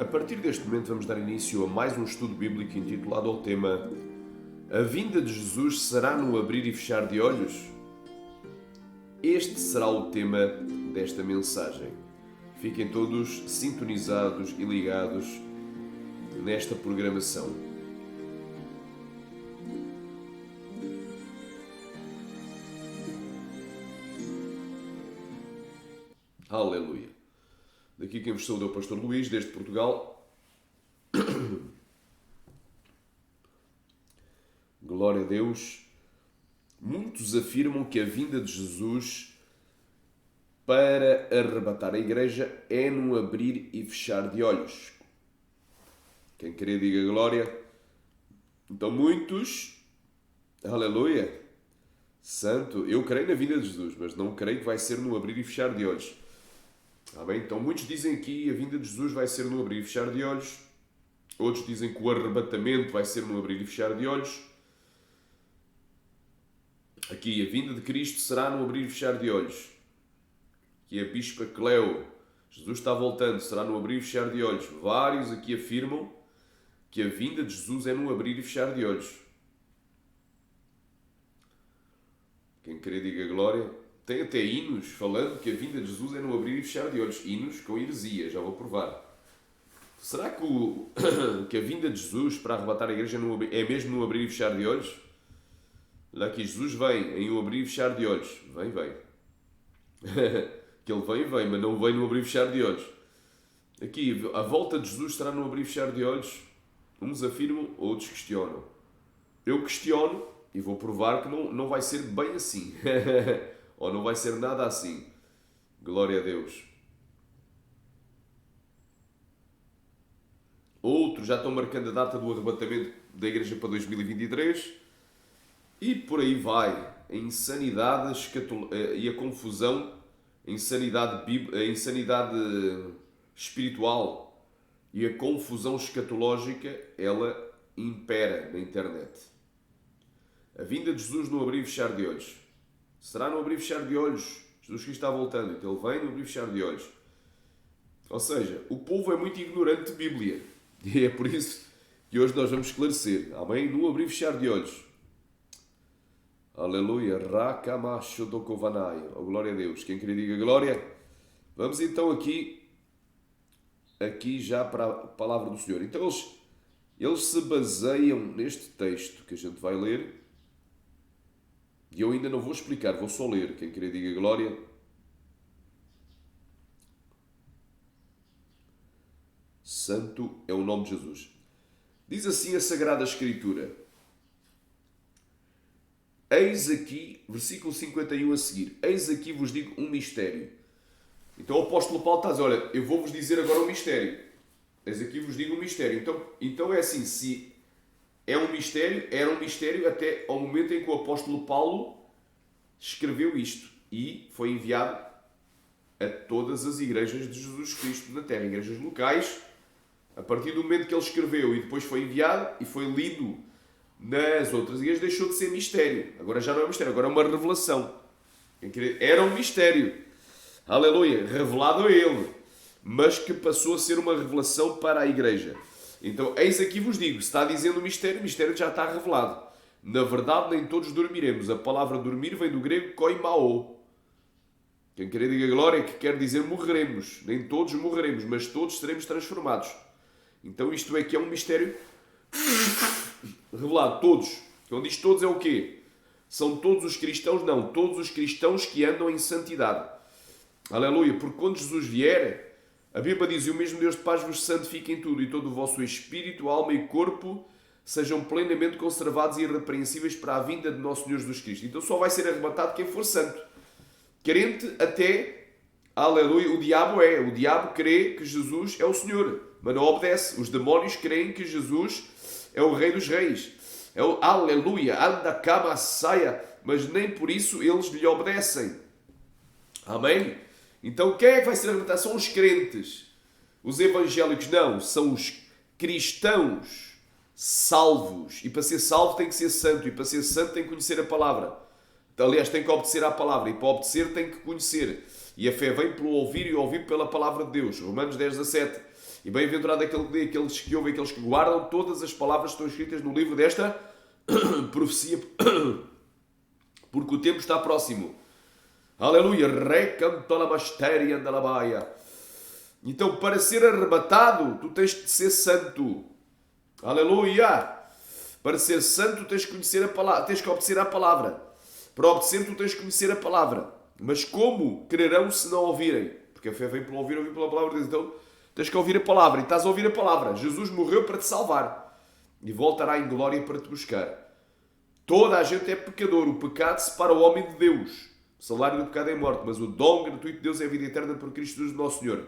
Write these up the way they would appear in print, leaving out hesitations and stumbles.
A partir deste momento vamos dar início a mais um estudo bíblico intitulado ao tema A vinda de Jesus será no abrir e fechar de olhos? Este será o tema desta mensagem. Fiquem todos sintonizados e ligados nesta programação. Aleluia! Daqui quem vos saúda é o Pastor Luís, desde Portugal. Glória a Deus. Muitos afirmam que a vinda de Jesus para arrebatar a igreja é num abrir e fechar de olhos. Quem querer diga glória. Então muitos, aleluia, santo, eu creio na vinda de Jesus, mas não creio que vai ser no abrir e fechar de olhos. Amém? Então muitos dizem que a vinda de Jesus vai ser no abrir e fechar de olhos. Outros dizem que o arrebatamento vai ser no abrir e fechar de olhos. Aqui, a vinda de Cristo será no abrir e fechar de olhos. Aqui a Bispa Cleo, Jesus está voltando, será no abrir e fechar de olhos. Vários aqui afirmam que a vinda de Jesus é no abrir e fechar de olhos. Quem querer diga glória. Tem até hinos falando que a vinda de Jesus é no abrir e fechar de olhos. Hinos com heresia, já vou provar. Será que a vinda de Jesus para arrebatar a igreja é mesmo no abrir e fechar de olhos? Olha aqui, Jesus vem em um abrir e fechar de olhos. Vem. Que ele vem, mas não vem no abrir e fechar de olhos. Aqui, a volta de Jesus será no abrir e fechar de olhos. Uns afirmam, outros questionam. Eu questiono e vou provar que não vai ser bem assim. Ou não vai ser nada assim. Glória a Deus. Outros já estão marcando a data do arrebatamento da igreja para 2023. E por aí vai. A insanidade e a confusão, a insanidade espiritual e a confusão escatológica, ela impera na internet. A vinda de Jesus no abrir e fechar de olhos. Será no abrir e fechar de olhos. Jesus Cristo está voltando, então ele vem no abrir e fechar de olhos. Ou seja, o povo é muito ignorante de Bíblia. E é por isso que hoje nós vamos esclarecer. Amém? No abrir e fechar de olhos. Aleluia. Rakamashodokovanai. Oh, glória a Deus. Quem queria diga glória. Vamos então aqui já para a palavra do Senhor. Então eles se baseiam neste texto que a gente vai ler. E eu ainda não vou explicar, vou só ler. Quem querer diga glória. Santo é o nome de Jesus. Diz assim a Sagrada Escritura. Eis aqui, versículo 51 a seguir. Eis aqui vos digo um mistério. Então o apóstolo Paulo está a dizer, olha, eu vou-vos dizer agora um mistério. Eis aqui vos digo um mistério. Então é assim, se é um mistério, era um mistério até ao momento em que o apóstolo Paulo escreveu isto e foi enviado a todas as igrejas de Jesus Cristo na terra, igrejas locais, a partir do momento que ele escreveu e depois foi enviado e foi lido nas outras igrejas, deixou de ser mistério. Agora já não é mistério, agora é uma revelação. Era um mistério, aleluia, revelado a ele, mas que passou a ser uma revelação para a igreja. Então, eis aqui vos digo, se está dizendo mistério, o mistério já está revelado. Na verdade, nem todos dormiremos. A palavra dormir vem do grego koimao. Quem quer diga glória, que quer dizer morreremos. Nem todos morreremos, mas todos seremos transformados. Então isto é que é um mistério revelado. Todos. Quando diz todos é o quê? São todos os cristãos? Não. Todos os cristãos que andam em santidade. Aleluia. Porque quando Jesus vier... A Bíblia diz, e o mesmo Deus de paz vos santifique em tudo, e todo o vosso espírito, alma e corpo sejam plenamente conservados e irrepreensíveis para a vinda de nosso Senhor Jesus Cristo. Então só vai ser arrebatado quem for santo. Crente até, aleluia, o diabo crê que Jesus é o Senhor, mas não obedece. Os demónios creem que Jesus é o Rei dos Reis. É o aleluia, anda cama saia, mas nem por isso eles lhe obedecem. Amém? Então quem é que vai ser arrebatado? São os crentes. Os evangélicos não, são os cristãos salvos. E para ser salvo tem que ser santo. E para ser santo tem que conhecer a palavra. Aliás, tem que obedecer à palavra. E para obedecer tem que conhecer. E a fé vem pelo ouvir e ouvir pela palavra de Deus. Romanos 10:17. E bem-aventurado aqueles que ouvem, aqueles que guardam todas as palavras que estão escritas no livro desta profecia, porque o tempo está próximo. Aleluia. Recantolamasteri andalabaia. Então, para ser arrebatado, tu tens de ser santo. Aleluia. Para ser santo, tens que conhecer a palavra, tens que obedecer à palavra. Para obedecer, tu tens que conhecer a palavra. Mas como crerão se não ouvirem? Porque a fé vem pelo ouvir pela palavra de Deus. Então, tens que ouvir a palavra. E estás a ouvir a palavra. Jesus morreu para te salvar. E voltará em glória para te buscar. Toda a gente é pecador. O pecado separa o homem de Deus. O salário do pecado é morte. Mas o dom gratuito de Deus é a vida eterna por Cristo Jesus, nosso Senhor.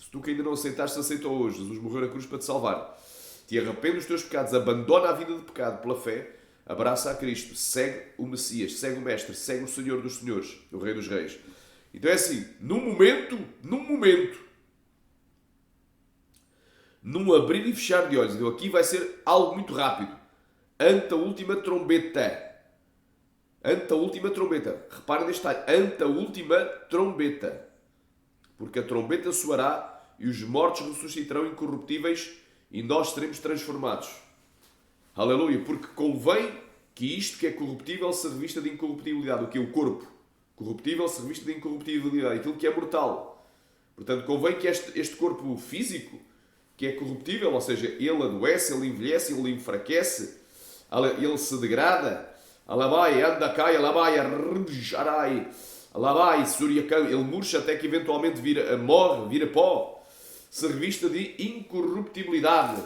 Se tu que ainda não aceitaste, aceita hoje. Jesus morreu na cruz para te salvar. Te arrepende dos teus pecados, abandona a vida de pecado pela fé, abraça a Cristo, segue o Messias, segue o Mestre, segue o Senhor dos Senhores, o Rei dos Reis. Então é assim, num abrir e fechar de olhos, então aqui vai ser algo muito rápido. Ante a última trombeta. Ante a última trombeta. Reparem neste detalhe. Ante a última trombeta. Porque a trombeta soará e os mortos ressuscitarão incorruptíveis e nós seremos transformados. Aleluia. Porque convém que isto que é corruptível se revista de incorruptibilidade. O que é o corpo? Corruptível se revista de incorruptibilidade. Aquilo que é mortal. Portanto, convém que este corpo físico, que é corruptível, ou seja, ele adoece, ele envelhece, ele enfraquece, ele se degrada. Alabai, andacai, alabai, arrai, alabai, suriacão. Ele murcha até que eventualmente morre, vira pó. Se revista de incorruptibilidade.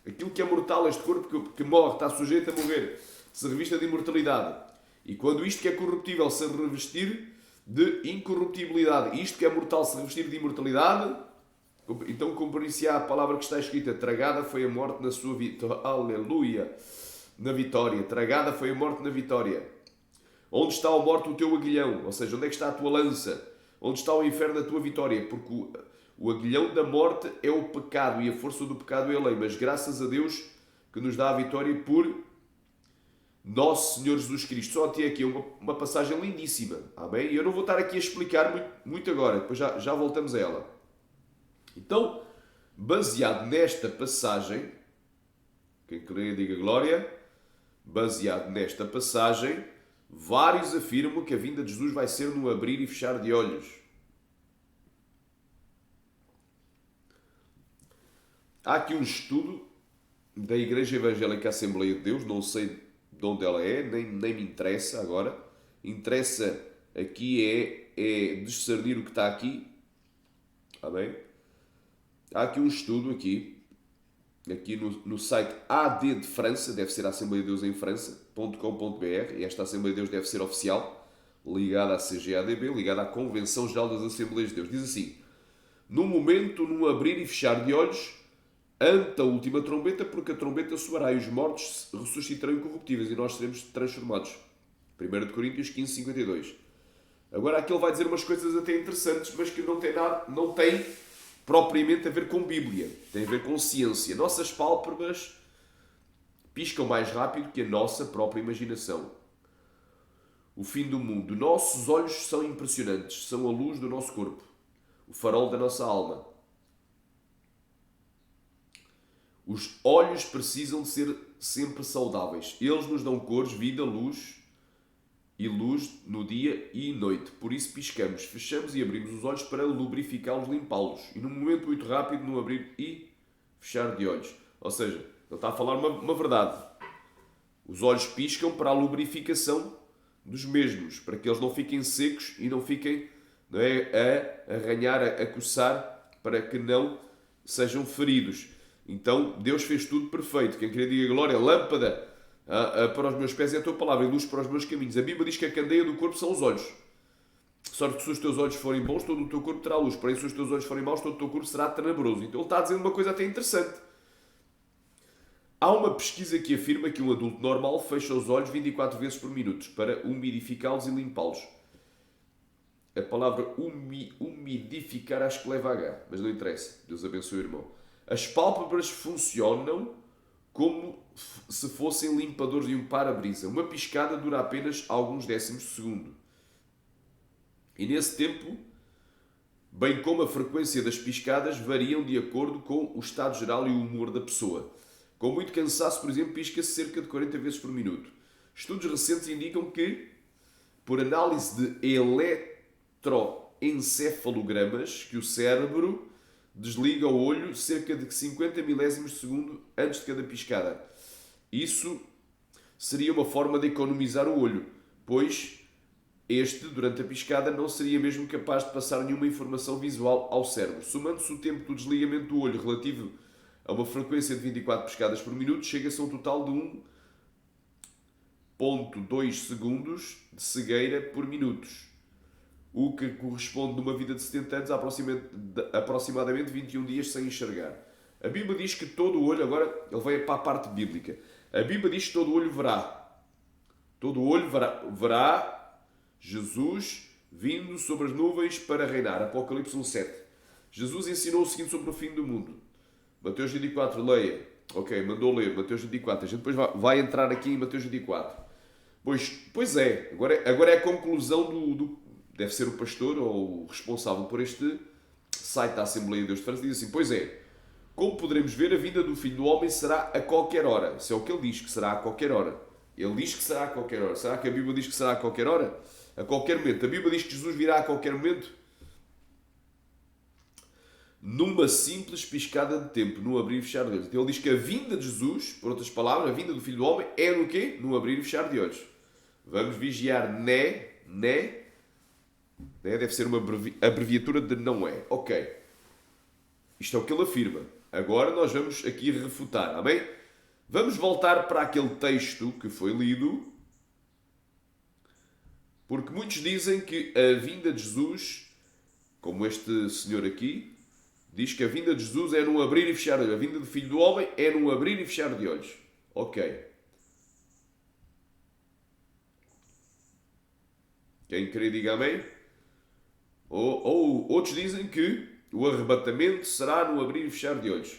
Aquilo que é mortal, este corpo que morre, está sujeito a morrer, se revista de imortalidade. E quando isto que é corruptível se revestir de incorruptibilidade, isto que é mortal se revestir de imortalidade, então cumprir-se-á a palavra que está escrita: tragada foi a morte na sua vitória. Aleluia! Na vitória. Tragada foi a morte na vitória. Onde está a morte o teu aguilhão? Ou seja, onde é que está a tua lança? Onde está o inferno a tua vitória? Porque o aguilhão da morte é o pecado e a força do pecado é a lei. Mas graças a Deus que nos dá a vitória por nosso Senhor Jesus Cristo. Só até aqui uma passagem lindíssima. Amém? E eu não vou estar aqui a explicar muito agora. Depois já voltamos a ela. Então, baseado nesta passagem, quem querer diga glória, baseado nesta passagem, vários afirmam que a vinda de Jesus vai ser no abrir e fechar de olhos. Há aqui um estudo da Igreja Evangélica Assembleia de Deus, não sei de onde ela é, nem me interessa agora. Interessa aqui é discernir o que está aqui. Amém? Há aqui um estudo aqui no site AD de França, deve ser a Assembleia de Deus em França.com.br, e esta Assembleia de Deus deve ser oficial, ligada à CGADB, ligada à Convenção Geral das Assembleias de Deus. Diz assim: no momento, num abrir e fechar de olhos, ante a última trombeta, porque a trombeta soará e os mortos ressuscitarão incorruptíveis e nós seremos transformados. 1 de Coríntios 15:52. Agora aqui ele vai dizer umas coisas até interessantes, mas que não tem propriamente a ver com Bíblia. Tem a ver com ciência. Nossas pálpebras piscam mais rápido que a nossa própria imaginação. O fim do mundo. Nossos olhos são impressionantes. São a luz do nosso corpo. O farol da nossa alma. Os olhos precisam de ser sempre saudáveis. Eles nos dão cores, vida, luz e luz no dia e noite. Por isso piscamos, fechamos e abrimos os olhos para lubrificá-los, limpá-los. E num momento muito rápido, no abrir e fechar de olhos. Ou seja, ele está a falar uma verdade. Os olhos piscam para a lubrificação dos mesmos, para que eles não fiquem secos e não fiquem a arranhar, a coçar, para que não sejam feridos. Então, Deus fez tudo perfeito. Quem queria diga glória, lâmpada para os meus pés é a tua palavra e luz para os meus caminhos. A Bíblia diz que a candeia do corpo são os olhos. Só que se os teus olhos forem bons, todo o teu corpo terá luz. Porém, se os teus olhos forem maus, todo o teu corpo será tenebroso. Então ele está a dizer uma coisa até interessante. Há uma pesquisa que afirma que um adulto normal fecha os olhos 24 vezes por minuto para umidificá-los e limpá-los. A palavra umidificar acho que leva H, mas não interessa. Deus abençoe o irmão. As pálpebras funcionam como se fossem limpadores de um para-brisa. Uma piscada dura apenas alguns décimos de segundo. E nesse tempo, bem como a frequência das piscadas variam de acordo com o estado geral e o humor da pessoa. Com muito cansaço, por exemplo, pisca-se cerca de 40 vezes por minuto. Estudos recentes indicam que, por análise de eletroencefalogramas, que o cérebro desliga o olho cerca de 50 milésimos de segundo antes de cada piscada. Isso seria uma forma de economizar o olho, pois este, durante a piscada, não seria mesmo capaz de passar nenhuma informação visual ao cérebro. Somando-se o tempo do desligamento do olho relativo a uma frequência de 24 piscadas por minuto, chega-se a um total de 1,2 segundos de cegueira por minutos, o que corresponde numa vida de 70 anos a aproximadamente 21 dias sem enxergar. A Bíblia diz que todo o olho, agora ele vai para a parte bíblica, a Bíblia diz que todo o olho verá Jesus vindo sobre as nuvens para reinar. Apocalipse 1,7. Jesus ensinou o seguinte sobre o fim do mundo. Mateus 24, leia. Ok, mandou ler Mateus 24. A gente depois vai entrar aqui em Mateus 24. Pois é, agora é a conclusão deve ser o pastor ou o responsável por este site da Assembleia de Deus de França. Diz assim, pois é, como poderemos ver, a vinda do Filho do Homem será a qualquer hora. Isso é o que ele diz, que será a qualquer hora. Ele diz que será a qualquer hora. Será que a Bíblia diz que será a qualquer hora? A qualquer momento. A Bíblia diz que Jesus virá a qualquer momento? Numa simples piscada de tempo, no abrir e fechar de olhos. Então ele diz que a vinda de Jesus, por outras palavras, a vinda do Filho do Homem, é no quê? No abrir e fechar de olhos. Vamos vigiar, deve ser uma abreviatura de não é. Ok. Isto é o que ele afirma. Agora nós vamos aqui refutar, amém? Vamos voltar para aquele texto que foi lido, porque muitos dizem que a vinda de Jesus, como este senhor aqui, diz que a vinda de Jesus é num abrir e fechar de olhos. A vinda do Filho do Homem é num abrir e fechar de olhos. Ok. Quem crê, diga amém. Ou outros dizem que o arrebatamento será no abrir e fechar de olhos.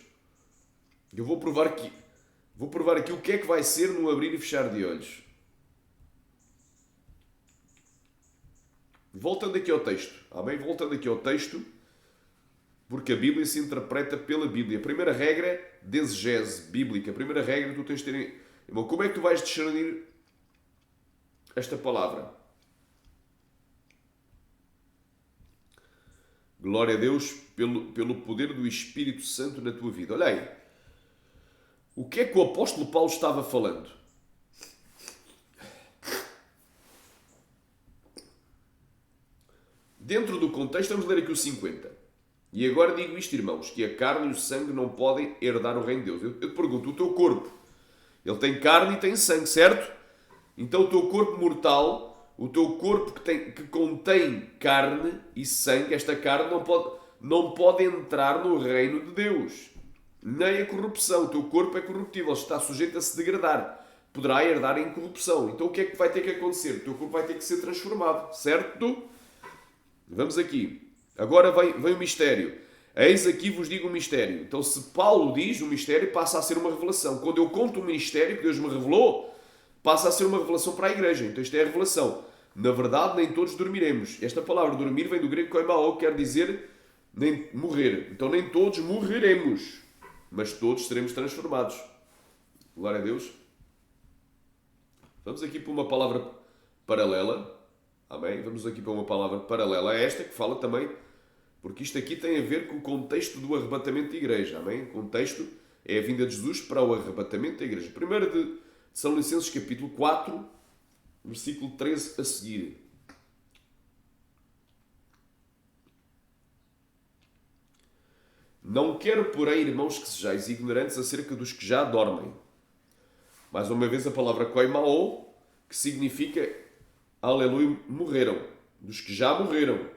Eu vou provar aqui o que é que vai ser no abrir e fechar de olhos. Voltando aqui ao texto. Amém? Voltando aqui ao texto, porque a Bíblia se interpreta pela Bíblia. A primeira regra de exegese bíblica, a primeira regra tu tens de ter... Irmão, como é que tu vais discernir esta palavra? Glória a Deus pelo poder do Espírito Santo na tua vida. Olha aí. O que é que o apóstolo Paulo estava falando? Dentro do contexto, vamos ler aqui o 50. E agora digo isto, irmãos, que a carne e o sangue não podem herdar o reino de Deus. Eu te pergunto, o teu corpo, ele tem carne e tem sangue, certo? Então o teu corpo mortal, o teu corpo que contém carne e sangue, esta carne não pode entrar no reino de Deus. Nem a corrupção. O teu corpo é corruptível, está sujeito a se degradar. Poderá herdar a incorrupção. Então o que é que vai ter que acontecer? O teu corpo vai ter que ser transformado, certo? Vamos aqui. Agora vem o mistério. Eis aqui vos digo um mistério. Então se Paulo diz um mistério, passa a ser uma revelação. Quando eu conto um mistério que Deus me revelou, passa a ser uma revelação para a igreja. Então isto é a revelação. Na verdade, nem todos dormiremos. Esta palavra dormir vem do grego koimao, que quer dizer nem morrer. Então nem todos morreremos, mas todos seremos transformados. Glória a Deus. Vamos aqui para uma palavra paralela. Amém? Vamos aqui para uma palavra paralela a esta, que fala também, porque isto aqui tem a ver com o contexto do arrebatamento da igreja. Amém? O contexto é a vinda de Jesus para o arrebatamento da igreja. 1 de Tessalonicenses, capítulo 4, versículo 13 a seguir. Não quero, porém, irmãos, que sejais ignorantes acerca dos que já dormem. Mais uma vez a palavra koimao, que significa, aleluia, morreram. Dos que já morreram.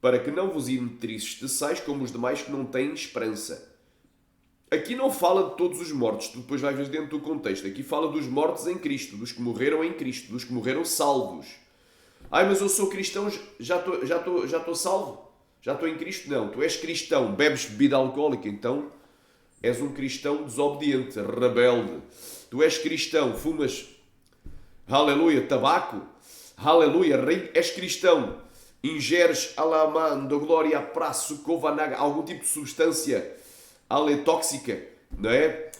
Para que não vos entristeçais como os demais que não têm esperança. Aqui não fala de todos os mortos, tu depois vais ver dentro do contexto. Aqui fala dos mortos em Cristo, dos que morreram em Cristo, dos que morreram salvos. Ai, mas eu sou cristão, já estou salvo? Já estou em Cristo? Não, tu és cristão, bebes bebida alcoólica, então és um cristão desobediente, rebelde. Tu és cristão, fumas, aleluia, tabaco, aleluia, és cristão ingeres alamando, glória, prazo, covanaga, algum tipo de substância tóxica, não é?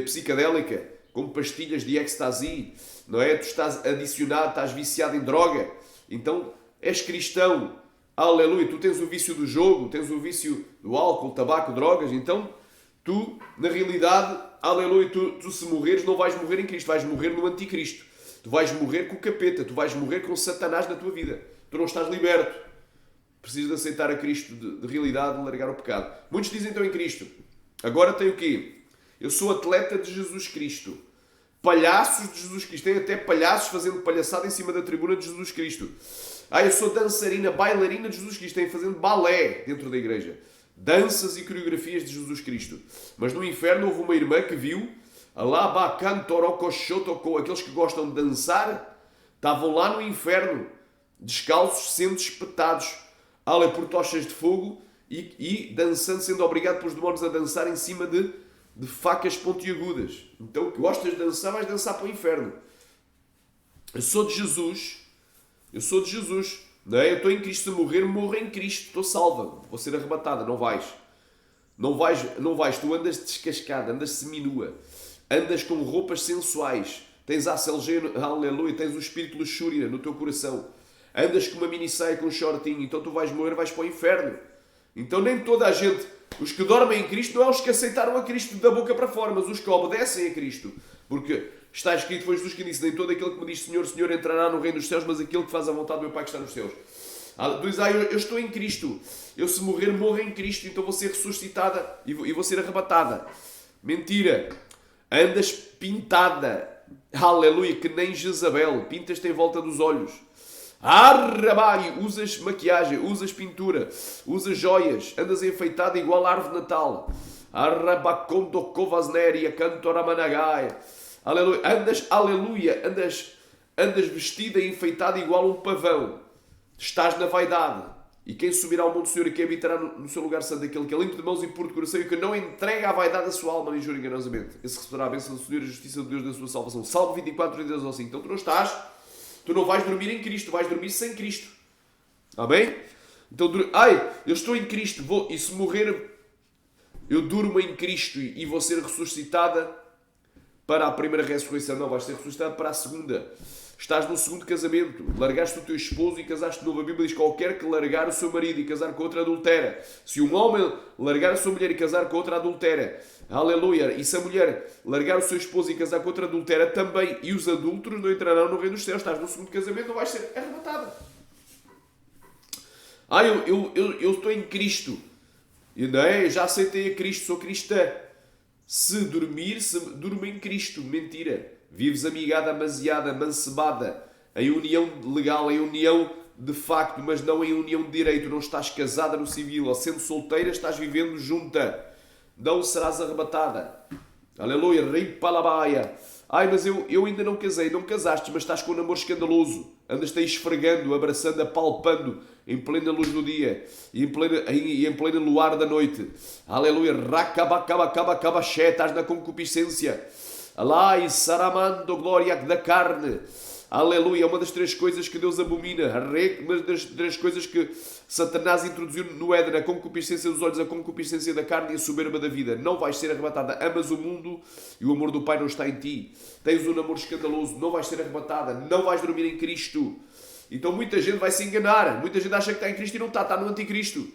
Psicadélica, como pastilhas de ecstasy, não é? Tu estás adicionado, estás viciado em droga, então és cristão, aleluia, tu tens o vício do jogo, tens o vício do álcool, tabaco, drogas, então tu, na realidade, aleluia, tu se morreres não vais morrer em Cristo, vais morrer no anticristo, tu vais morrer com o capeta, tu vais morrer com Satanás na tua vida, tu não estás liberto, precisas de aceitar a Cristo de realidade, de largar o pecado. Muitos dizem então em Cristo, agora tem o quê? Eu sou atleta de Jesus Cristo. Palhaços de Jesus Cristo. Tem até palhaços fazendo palhaçada em cima da tribuna de Jesus Cristo. Eu sou dançarina, bailarina de Jesus Cristo. Tem fazendo balé dentro da igreja. Danças e coreografias de Jesus Cristo. Mas no inferno houve uma irmã que viu aqueles que gostam de dançar estavam lá no inferno, descalços, sendo espetados por tochas de fogo e dançando, sendo obrigado pelos demónios a dançar em cima de facas pontiagudas. Então, gostas de dançar, vais dançar para o inferno. Eu sou de Jesus. Não é? Eu estou em Cristo. Se morrer, morro em Cristo. Estou salva. Vou ser arrebatada. Não vais. Tu andas descascada, andas seminua. Andas com roupas sensuais. Tens a CLG, aleluia. Tens o espírito luxúria no teu coração. Andas com uma mini saia, com um shortinho. Então tu vais morrer, vais para o inferno. Então nem toda a gente... Os que dormem em Cristo não é os que aceitaram a Cristo da boca para fora, mas os que obedecem a Cristo. Porque está escrito, foi Jesus que disse, nem todo aquele que me diz Senhor, Senhor entrará no reino dos céus, mas aquele que faz a vontade do meu Pai que está nos céus. Tu dizes, eu estou em Cristo. Eu se morrer, morro em Cristo, então vou ser ressuscitada e vou ser arrebatada. Mentira. Andas pintada. Aleluia, que nem Jezabel. Pintas-te em volta dos olhos. Arrabai, usas maquiagem, usas pintura, usas joias, andas enfeitada igual a árvore de Natal. Arrabacondo covasnéria, cantoramanagaia. Aleluia, andas vestida e enfeitada igual a um pavão. Estás na vaidade. E quem subirá ao monte do Senhor e que habitará no seu lugar santo, aquele que é limpo de mãos e puro de coração e que não entrega à vaidade a sua alma nem jura enganosamente. Esse receberá a bênção do Senhor e a justiça de Deus da sua salvação. Salmo 24, 32 ou 5. Então tu não vais dormir em Cristo, vais dormir sem Cristo. Amém? Então, eu estou em Cristo, e se morrer, eu durmo em Cristo e vou ser ressuscitada para a primeira ressurreição. Não, vais ser ressuscitada para a segunda. Estás no segundo casamento, largaste o teu esposo e casaste de novo. A Bíblia diz que qualquer que largar o seu marido e casar com outra adultera. Se um homem largar a sua mulher e casar com outra adultera, aleluia, e se a mulher largar o seu esposo e casar com outra adultera também, e os adúlteros não entrarão no reino dos céus. Estás no segundo casamento, não vais ser arrebatada. Eu estou em Cristo. Eu já aceitei a Cristo, sou cristã. Se durmo em Cristo. Mentira. Vives amigada, amaziada, mancebada, em união legal, em união de facto, mas não em união de direito. Não estás casada no civil, ou sendo solteira, estás vivendo junta. Não serás arrebatada. Aleluia, rei palabaia. Mas eu ainda não casei. Não casaste, mas estás com um namoro escandaloso. Andas-te aí esfregando, abraçando, apalpando, em plena luz do dia e em plena luar da noite. Aleluia, racabacabacabacabaché, estás na concupiscência. Alai, saramando, glória da carne. Aleluia, é uma das três coisas que Deus abomina. Uma das três coisas que Satanás introduziu no Éden: a concupiscência dos olhos, a concupiscência da carne e a soberba da vida. Não vais ser arrebatada. Amas o mundo e o amor do Pai não está em ti. Tens um namoro escandaloso, não vais ser arrebatada. Não vais dormir em Cristo. Então muita gente vai se enganar. Muita gente acha que está em Cristo e não está no anticristo.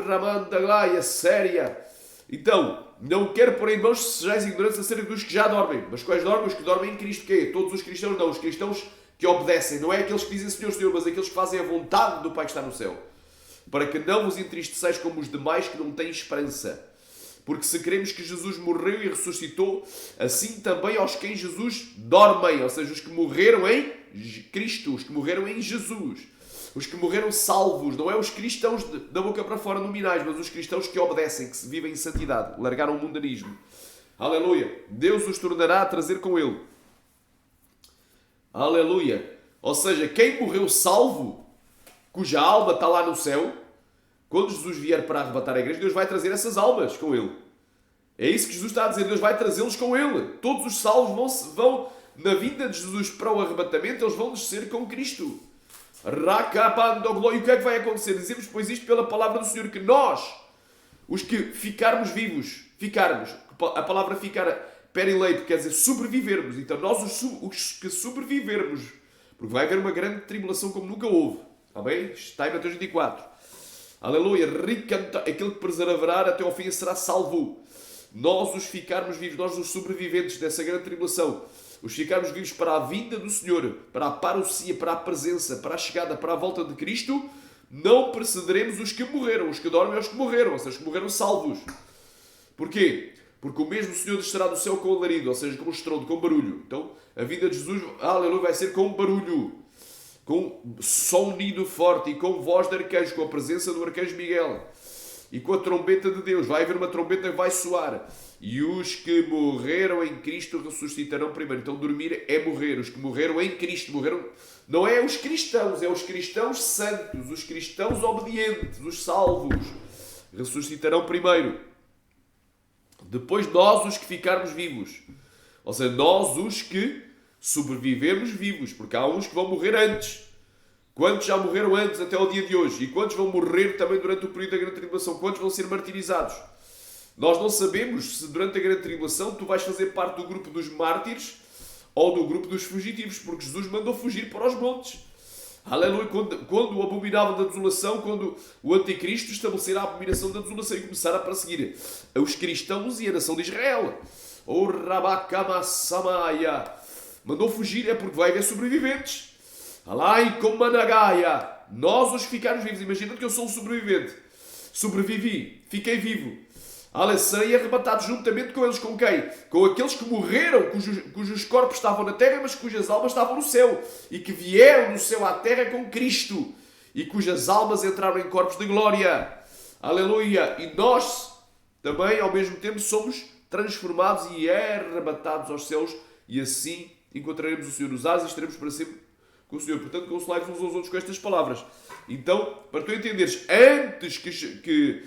Ramanda Gaia, séria. Então, não quero pôr em mãos se sejais ignorantes acerca dos que já dormem. Mas quais dormem? Os que dormem em Cristo. Quê? Todos os cristãos não. Os cristãos que obedecem. Não é aqueles que dizem Senhor, Senhor, mas aqueles que fazem a vontade do Pai que está no céu. Para que não vos entristeceis como os demais que não têm esperança. Porque se queremos que Jesus morreu e ressuscitou, assim também aos que em Jesus dormem. Ou seja, os que morreram em Cristo. Os que morreram em Jesus. Os que morreram salvos, não é os cristãos da boca para fora nominais, mas os cristãos que obedecem, que se vivem em santidade, largaram o mundanismo. Aleluia. Deus os tornará a trazer com Ele. Aleluia. Ou seja, quem morreu salvo, cuja alma está lá no céu, quando Jesus vier para arrebatar a igreja, Deus vai trazer essas almas com Ele. É isso que Jesus está a dizer. Deus vai trazê-los com Ele. Todos os salvos vão na vinda de Jesus para o arrebatamento, eles vão descer com Cristo. Rakapandoglo. E o que é que vai acontecer? Dizemos, pois, isto pela palavra do Senhor, que nós, os que ficarmos vivos, a palavra ficar, perileito, quer dizer sobrevivermos. Então nós, os que sobrevivermos, porque vai haver uma grande tribulação como nunca houve. Amém? Está em Mateus 24. Aleluia. Aquele que perseverar até ao fim será salvo. Nós, os ficarmos vivos, nós, os sobreviventes dessa grande tribulação, os ficarmos vivos para a vinda do Senhor, para a parousia, para a presença, para a chegada, para a volta de Cristo, não precederemos os que morreram, os que dormem aos que morreram, ou seja, os que morreram salvos. Porquê? Porque o mesmo Senhor descerá do céu com alarido, ou seja, com estrondo, com barulho. Então, a vinda de Jesus, aleluia, vai ser com barulho, com sonido forte e com voz de arcanjo, com a presença do arcanjo Miguel e com a trombeta de Deus. Vai haver uma trombeta que vai soar. E os que morreram em Cristo ressuscitarão primeiro. Então, dormir é morrer. Os que morreram em Cristo, morreram... Não é os cristãos, é os cristãos santos, os cristãos obedientes, os salvos. Ressuscitarão primeiro. Depois nós, os que ficarmos vivos. Ou seja, nós, os que sobrevivemos vivos. Porque há uns que vão morrer antes. Quantos já morreram antes até ao dia de hoje? E quantos vão morrer também durante o período da grande tribulação? Quantos vão ser martirizados? Nós não sabemos se durante a grande tribulação tu vais fazer parte do grupo dos mártires ou do grupo dos fugitivos, porque Jesus mandou fugir para os montes. Aleluia! Quando o abominavam da desolação, quando o anticristo estabelecer a abominação da desolação e começar a perseguir os cristãos e a nação de Israel. O Rabakamassamaya mandou fugir, é porque vai haver sobreviventes. Alai com Managaia. Nós, os que ficarmos vivos, imagina que eu sou um sobrevivente. Sobrevivi, fiquei vivo. Serei arrebatado juntamente com eles, com quem? Com aqueles que morreram, cujos corpos estavam na terra, mas cujas almas estavam no céu. E que vieram do céu à terra com Cristo. E cujas almas entraram em corpos de glória. Aleluia! E nós também, ao mesmo tempo, somos transformados e arrebatados aos céus. E assim encontraremos o Senhor nos ares e estaremos para sempre com o Senhor. Portanto, consolai-vos uns aos outros com estas palavras. Então, para tu entenderes, antes que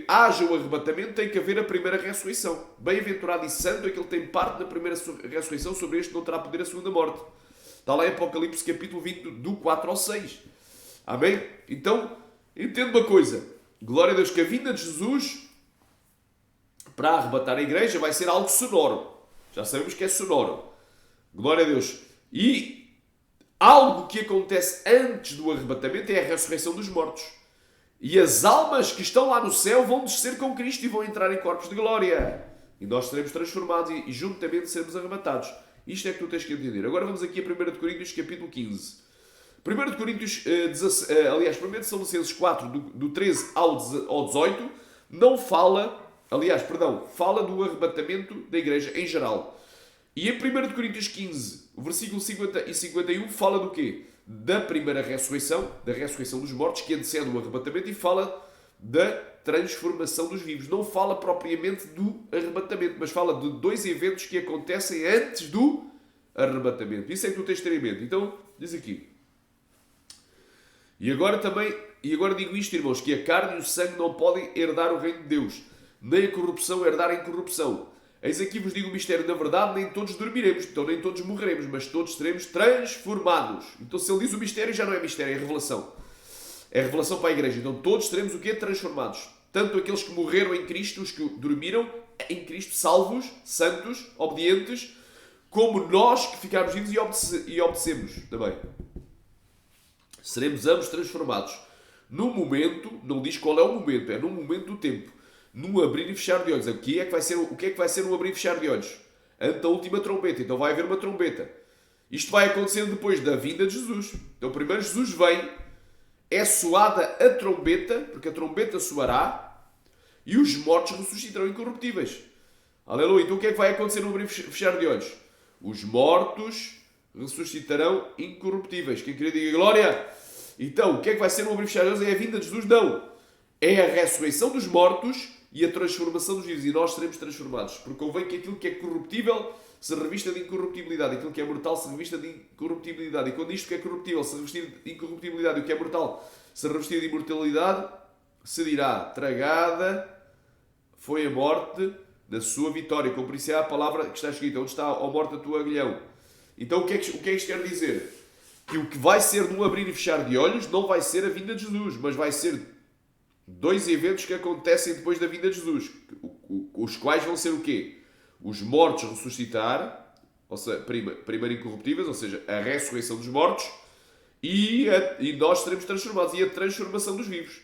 haja o arrebatamento, tem que haver a primeira ressurreição. Bem-aventurado e santo é que ele tem parte na primeira ressurreição, sobre este não terá poder a segunda morte. Está lá em Apocalipse capítulo 20, do 4 ao 6. Amém? Então, entenda uma coisa. Glória a Deus, que a vinda de Jesus para arrebatar a igreja vai ser algo sonoro. Já sabemos que é sonoro. Glória a Deus. E algo que acontece antes do arrebatamento é a ressurreição dos mortos. E as almas que estão lá no céu vão descer com Cristo e vão entrar em corpos de glória. E nós seremos transformados e juntamente seremos arrebatados. Isto é que tu tens que entender. Agora vamos aqui a 1 Coríntios capítulo 15. 1 Coríntios, 1 Tessalonicenses 4, do 13 ao 18, não fala, fala do arrebatamento da igreja em geral. E em 1 Coríntios 15, o versículo 50 e 51, fala do quê? Da primeira ressurreição, da ressurreição dos mortos, que antecede o arrebatamento, e fala da transformação dos vivos. Não fala propriamente do arrebatamento, mas fala de dois eventos que acontecem antes do arrebatamento. Isso é que tu tens de ter em mente. Então, diz aqui. E agora digo isto, irmãos, que a carne e o sangue não podem herdar o reino de Deus, nem a corrupção herdar a incorrupção. Eis aqui vos digo o mistério, na verdade nem todos dormiremos, então nem todos morreremos, mas todos seremos transformados. Então se ele diz o mistério, já não é mistério, é revelação. É revelação para a igreja. Então todos seremos o quê? Transformados. Tanto aqueles que morreram em Cristo, os que dormiram em Cristo, salvos, santos, obedientes, como nós que ficarmos vivos e obedecemos também. Seremos ambos transformados. No momento, não diz qual é o momento, é no momento do tempo. No abrir e fechar de olhos. O que é que vai ser no abrir e fechar de olhos? Ante a última trombeta. Então vai haver uma trombeta. Isto vai acontecer depois da vinda de Jesus. Então primeiro Jesus vem, é soada a trombeta, porque a trombeta soará, e os mortos ressuscitarão incorruptíveis. Aleluia. Então o que é que vai acontecer no abrir e fechar de olhos? Os mortos ressuscitarão incorruptíveis. Quem queria diga glória? Então, o que é que vai ser no abrir e fechar de olhos? É a vinda de Jesus? Não. É a ressurreição dos mortos e a transformação dos vivos. E nós seremos transformados. Porque convém que aquilo que é corruptível se revista de incorruptibilidade. Aquilo que é mortal se revista de incorruptibilidade. E quando isto que é corruptível se revestir de incorruptibilidade e o que é mortal se revestir de imortalidade, se dirá: tragada foi a morte da sua vitória. Como por isso é a palavra que está escrita: onde está a morte a tua aguilhão. Então o que é que isto quer dizer? que o que vai ser num abrir e fechar de olhos não vai ser a vinda de Jesus, mas vai ser dois eventos que acontecem depois da vinda de Jesus, os quais vão ser o quê? Os mortos ressuscitar, ou seja, primeiro incorruptíveis, ou seja, a ressurreição dos mortos, e nós seremos transformados, e a transformação dos vivos.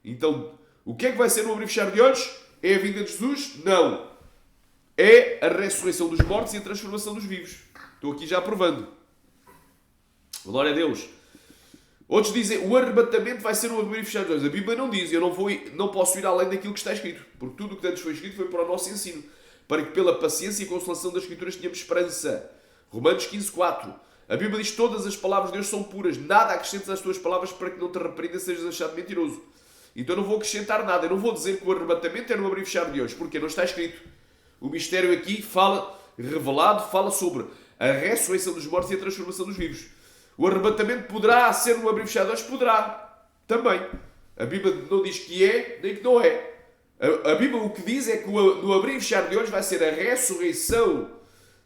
Então, o que é que vai ser no abrir e fechar de olhos? É a vinda de Jesus? Não. É a ressurreição dos mortos e a transformação dos vivos. Estou aqui já provando. Glória a Deus. Outros dizem, o arrebatamento vai ser um abrir e fechar de olhos. A Bíblia não diz, eu não posso ir além daquilo que está escrito, porque tudo o que antes foi escrito foi para o nosso ensino, para que pela paciência e consolação das Escrituras tenhamos esperança. Romanos 15:4. A Bíblia diz, todas as palavras de Deus são puras, nada acrescentes às tuas palavras para que não te repreenda e sejas achado mentiroso. Então eu não vou acrescentar nada, eu não vou dizer que o arrebatamento é no abrir e fechar de olhos, porque não está escrito. O mistério aqui fala sobre a ressurreição dos mortos e a transformação dos vivos. O arrebatamento poderá ser no abrir e fechar de olhos? Poderá. Também. A Bíblia não diz que é, nem que não é. A Bíblia o que diz é que no abrir e fechar de olhos vai ser a ressurreição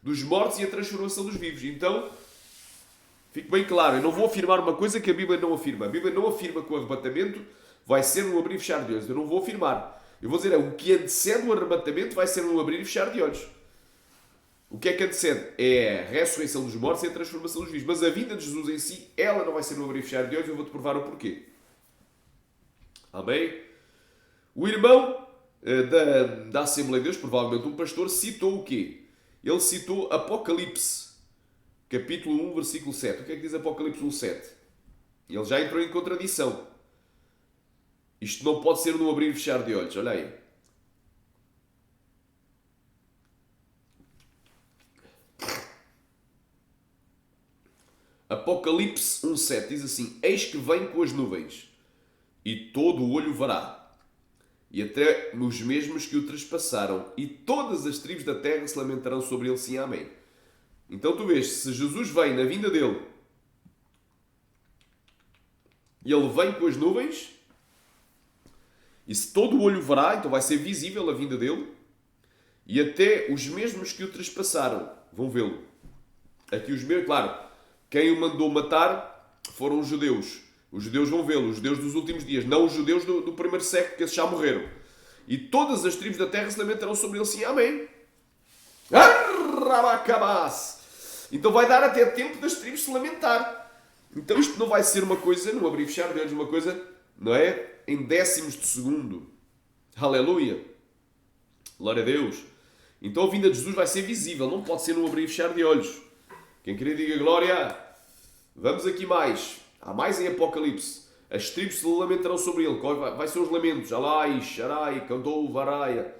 dos mortos e a transformação dos vivos. Então, fique bem claro, eu não vou afirmar uma coisa que a Bíblia não afirma. A Bíblia não afirma que o arrebatamento vai ser no abrir e fechar de olhos. Eu não vou afirmar. Eu vou dizer, o que antecede o arrebatamento vai ser no abrir e fechar de olhos. O que é que antecede? É a ressurreição dos mortos e a transformação dos vivos. Mas a vinda de Jesus em si, ela não vai ser no abrir e fechar de olhos. Eu vou-te provar o porquê. Amém? O irmão da Assembleia de Deus, provavelmente um pastor, citou o quê? Ele citou Apocalipse, capítulo 1, versículo 7. O que é que diz Apocalipse 1, 7? Ele já entrou em contradição. Isto não pode ser no abrir e fechar de olhos. Olha aí. Apocalipse 1,7 diz assim: eis que vem com as nuvens, e todo o olho verá, e até os mesmos que o trespassaram, e todas as tribos da terra se lamentarão sobre ele, sim, amém. Então tu vês, se Jesus vem na vinda dele, e ele vem com as nuvens, e se todo o olho verá, então vai ser visível a vinda dele, e até os mesmos que o trespassaram vão vê-lo. Aqui os mesmos, claro, quem o mandou matar foram os judeus. Os judeus vão vê-lo, os judeus dos últimos dias, não os judeus do primeiro século, que esses já morreram. E todas as tribos da terra se lamentarão sobre ele, sim, amém. Então vai dar até tempo das tribos se lamentar. Então isto não vai ser uma coisa, não abrir e fechar de olhos, uma coisa, não é? Em décimos de segundo. Aleluia. Glória a Deus. Então a vinda de Jesus vai ser visível, não pode ser num abrir e fechar de olhos. Quem queria diga glória. Vamos aqui mais. Há mais em Apocalipse. As tribos se lamentarão sobre ele. Vai ser os lamentos. Alai, Sharai, Cantou, Varaia.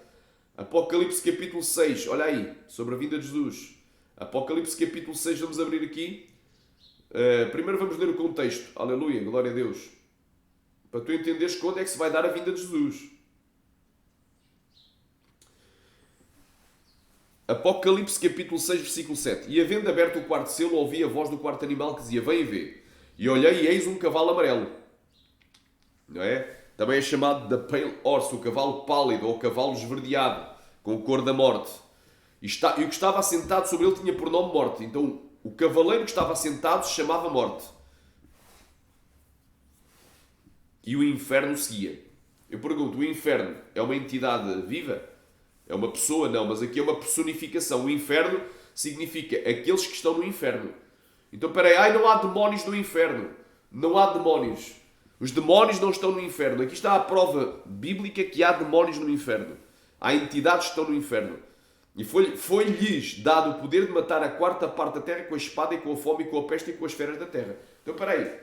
Apocalipse capítulo 6. Olha aí, sobre a vinda de Jesus. Apocalipse capítulo 6, vamos abrir aqui. Primeiro vamos ler o contexto. Aleluia, glória a Deus. Para tu entenderes quando é que se vai dar a vinda de Jesus. Apocalipse capítulo 6, versículo 7. E havendo aberto o quarto selo, ouvi a voz do quarto animal que dizia: vem e vê. E olhei e eis um cavalo amarelo. Não é? Também é chamado da Pale Horse, o cavalo pálido ou cavalo esverdeado, com a cor da morte. E o que estava assentado sobre ele tinha por nome Morte. Então o cavaleiro que estava assentado se chamava Morte. E o inferno seguia. Eu pergunto, o inferno é uma entidade viva? É uma pessoa? Não, mas aqui é uma personificação. O inferno significa aqueles que estão no inferno. Então, peraí, não há demónios no inferno. Não há demónios. Os demónios não estão no inferno. Aqui está a prova bíblica que há demónios no inferno. Há entidades que estão no inferno. E foi-lhes dado o poder de matar a quarta parte da terra com a espada e com a fome e com a peste e com as feras da terra. Então, peraí.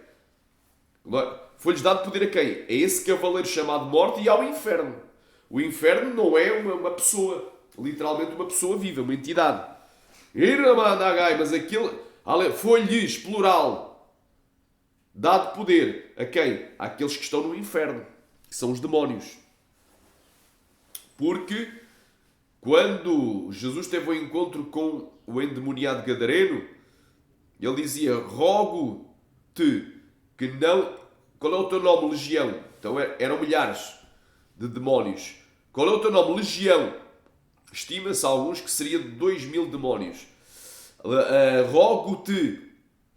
Foi-lhes dado poder a quem? A esse cavaleiro chamado Morte e ao inferno. O inferno não é uma pessoa, literalmente uma pessoa viva, uma entidade. Mas aquilo foi-lhes, plural, dado poder a quem? Àqueles que estão no inferno, que são os demónios. Porque quando Jesus teve um encontro com o endemoniado gadareno, ele dizia: rogo-te que não... Qual é o teu nome? Legião. Então eram milhares de demónios. Qual é o teu nome? Legião. Estima-se alguns que seria de 2000 demónios. Rogo-te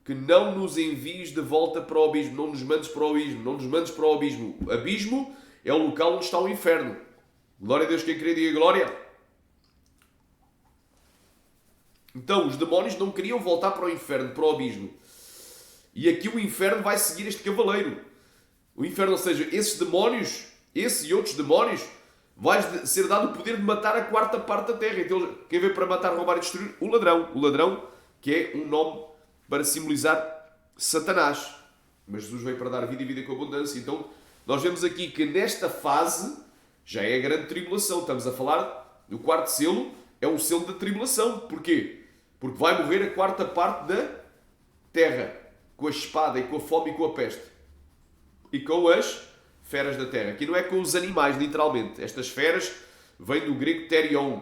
que não nos envies de volta para o abismo, não nos mandes para o abismo, não nos mandes para o abismo. O abismo é o local onde está o inferno. Glória a Deus, quem crê, diga glória. Então, os demónios não queriam voltar para o inferno, para o abismo. E aqui o inferno vai seguir este cavaleiro. O inferno, ou seja, esses demónios, esse e outros demónios, vai ser dado o poder de matar a quarta parte da terra. Então, quem veio para matar, roubar e destruir? O ladrão. O ladrão, que é um nome para simbolizar Satanás. Mas Jesus veio para dar vida e vida com abundância. Então, nós vemos aqui que nesta fase já é a grande tribulação. Estamos a falar do quarto selo, é um selo da tribulação. Porquê? Porque vai morrer a quarta parte da terra, com a espada e com a fome e com a peste. E com as feras da terra. Aqui não é com os animais, literalmente. Estas feras vêm do grego terion.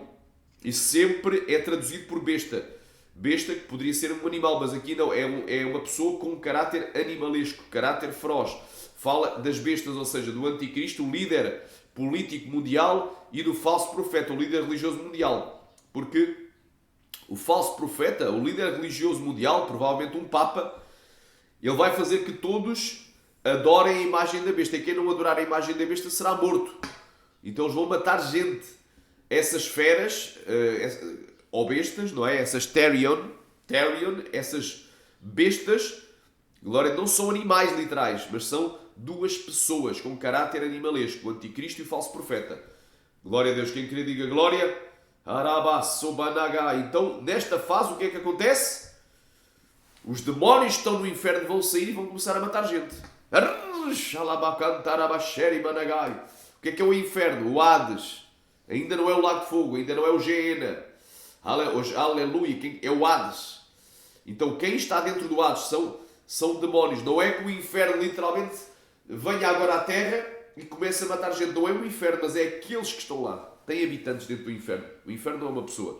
E sempre é traduzido por besta. Besta, que poderia ser um animal, mas aqui não. É uma pessoa com um caráter animalesco, caráter feroz. Fala das bestas, ou seja, do anticristo, o líder político mundial, e do falso profeta, o líder religioso mundial. Porque o falso profeta, o líder religioso mundial, provavelmente um papa, ele vai fazer que todos adorem a imagem da besta. E quem não adorar a imagem da besta será morto. Então eles vão matar gente. Essas feras, ou bestas, não é? Essas terion, essas bestas, glória, não são animais literais, mas são duas pessoas com caráter animalesco, o anticristo e o falso profeta. Glória a Deus, quem querer diga glória. Então, nesta fase, o que é que acontece? Os demónios que estão no inferno vão sair e vão começar a matar gente. O que é o inferno? O Hades. Ainda não é o lago de fogo, ainda não é o Geena. Aleluia, é o Hades. Então quem está dentro do Hades são demónios. Não é que o inferno literalmente venha agora à terra e comece a matar gente. Não é o inferno, mas é aqueles que estão lá. Tem habitantes dentro do inferno. O inferno não é uma pessoa.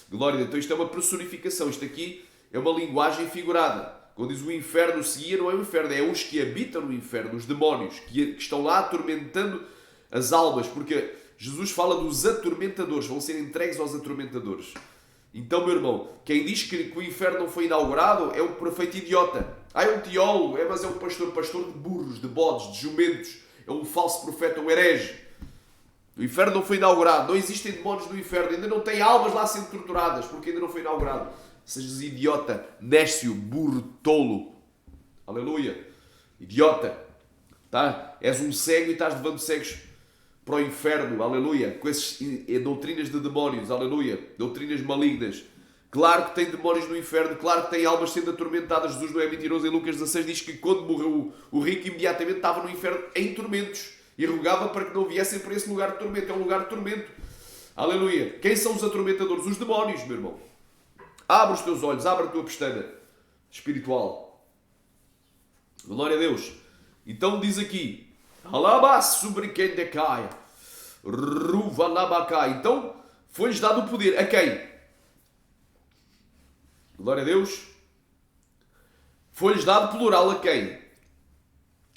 Glória a Deus. Então isto é uma personificação. Isto aqui é uma linguagem figurada. Quando diz o inferno seguia, não é o inferno. É os que habitam no inferno, os demónios, que estão lá atormentando as almas. Porque Jesus fala dos atormentadores. Vão ser entregues aos atormentadores. Então, meu irmão, quem diz que o inferno não foi inaugurado é um perfeito idiota. É um teólogo, mas é um pastor de burros, de bodes, de jumentos. É um falso profeta, um herege. O inferno não foi inaugurado. Não existem demónios no inferno. Ainda não tem almas lá sendo torturadas, porque ainda não foi inaugurado. Sejas idiota, nécio, burro, tolo. Aleluia. Idiota. Tá? És um cego e estás levando cegos para o inferno. Aleluia. Com essas doutrinas de demónios. Aleluia. Doutrinas malignas. Claro que tem demónios no inferno. Claro que tem almas sendo atormentadas. Jesus não é mentiroso. Em Lucas 16 diz que quando morreu o rico, imediatamente estava no inferno em tormentos. E rogava para que não viessem para esse lugar de tormento. É um lugar de tormento. Aleluia. Quem são os atormentadores? Os demónios, meu irmão. Abre os teus olhos. Abre a tua pestana espiritual. Glória a Deus. Então diz aqui. Então foi-lhes dado o poder. A quem? Glória a Deus. Foi-lhes dado plural a quem?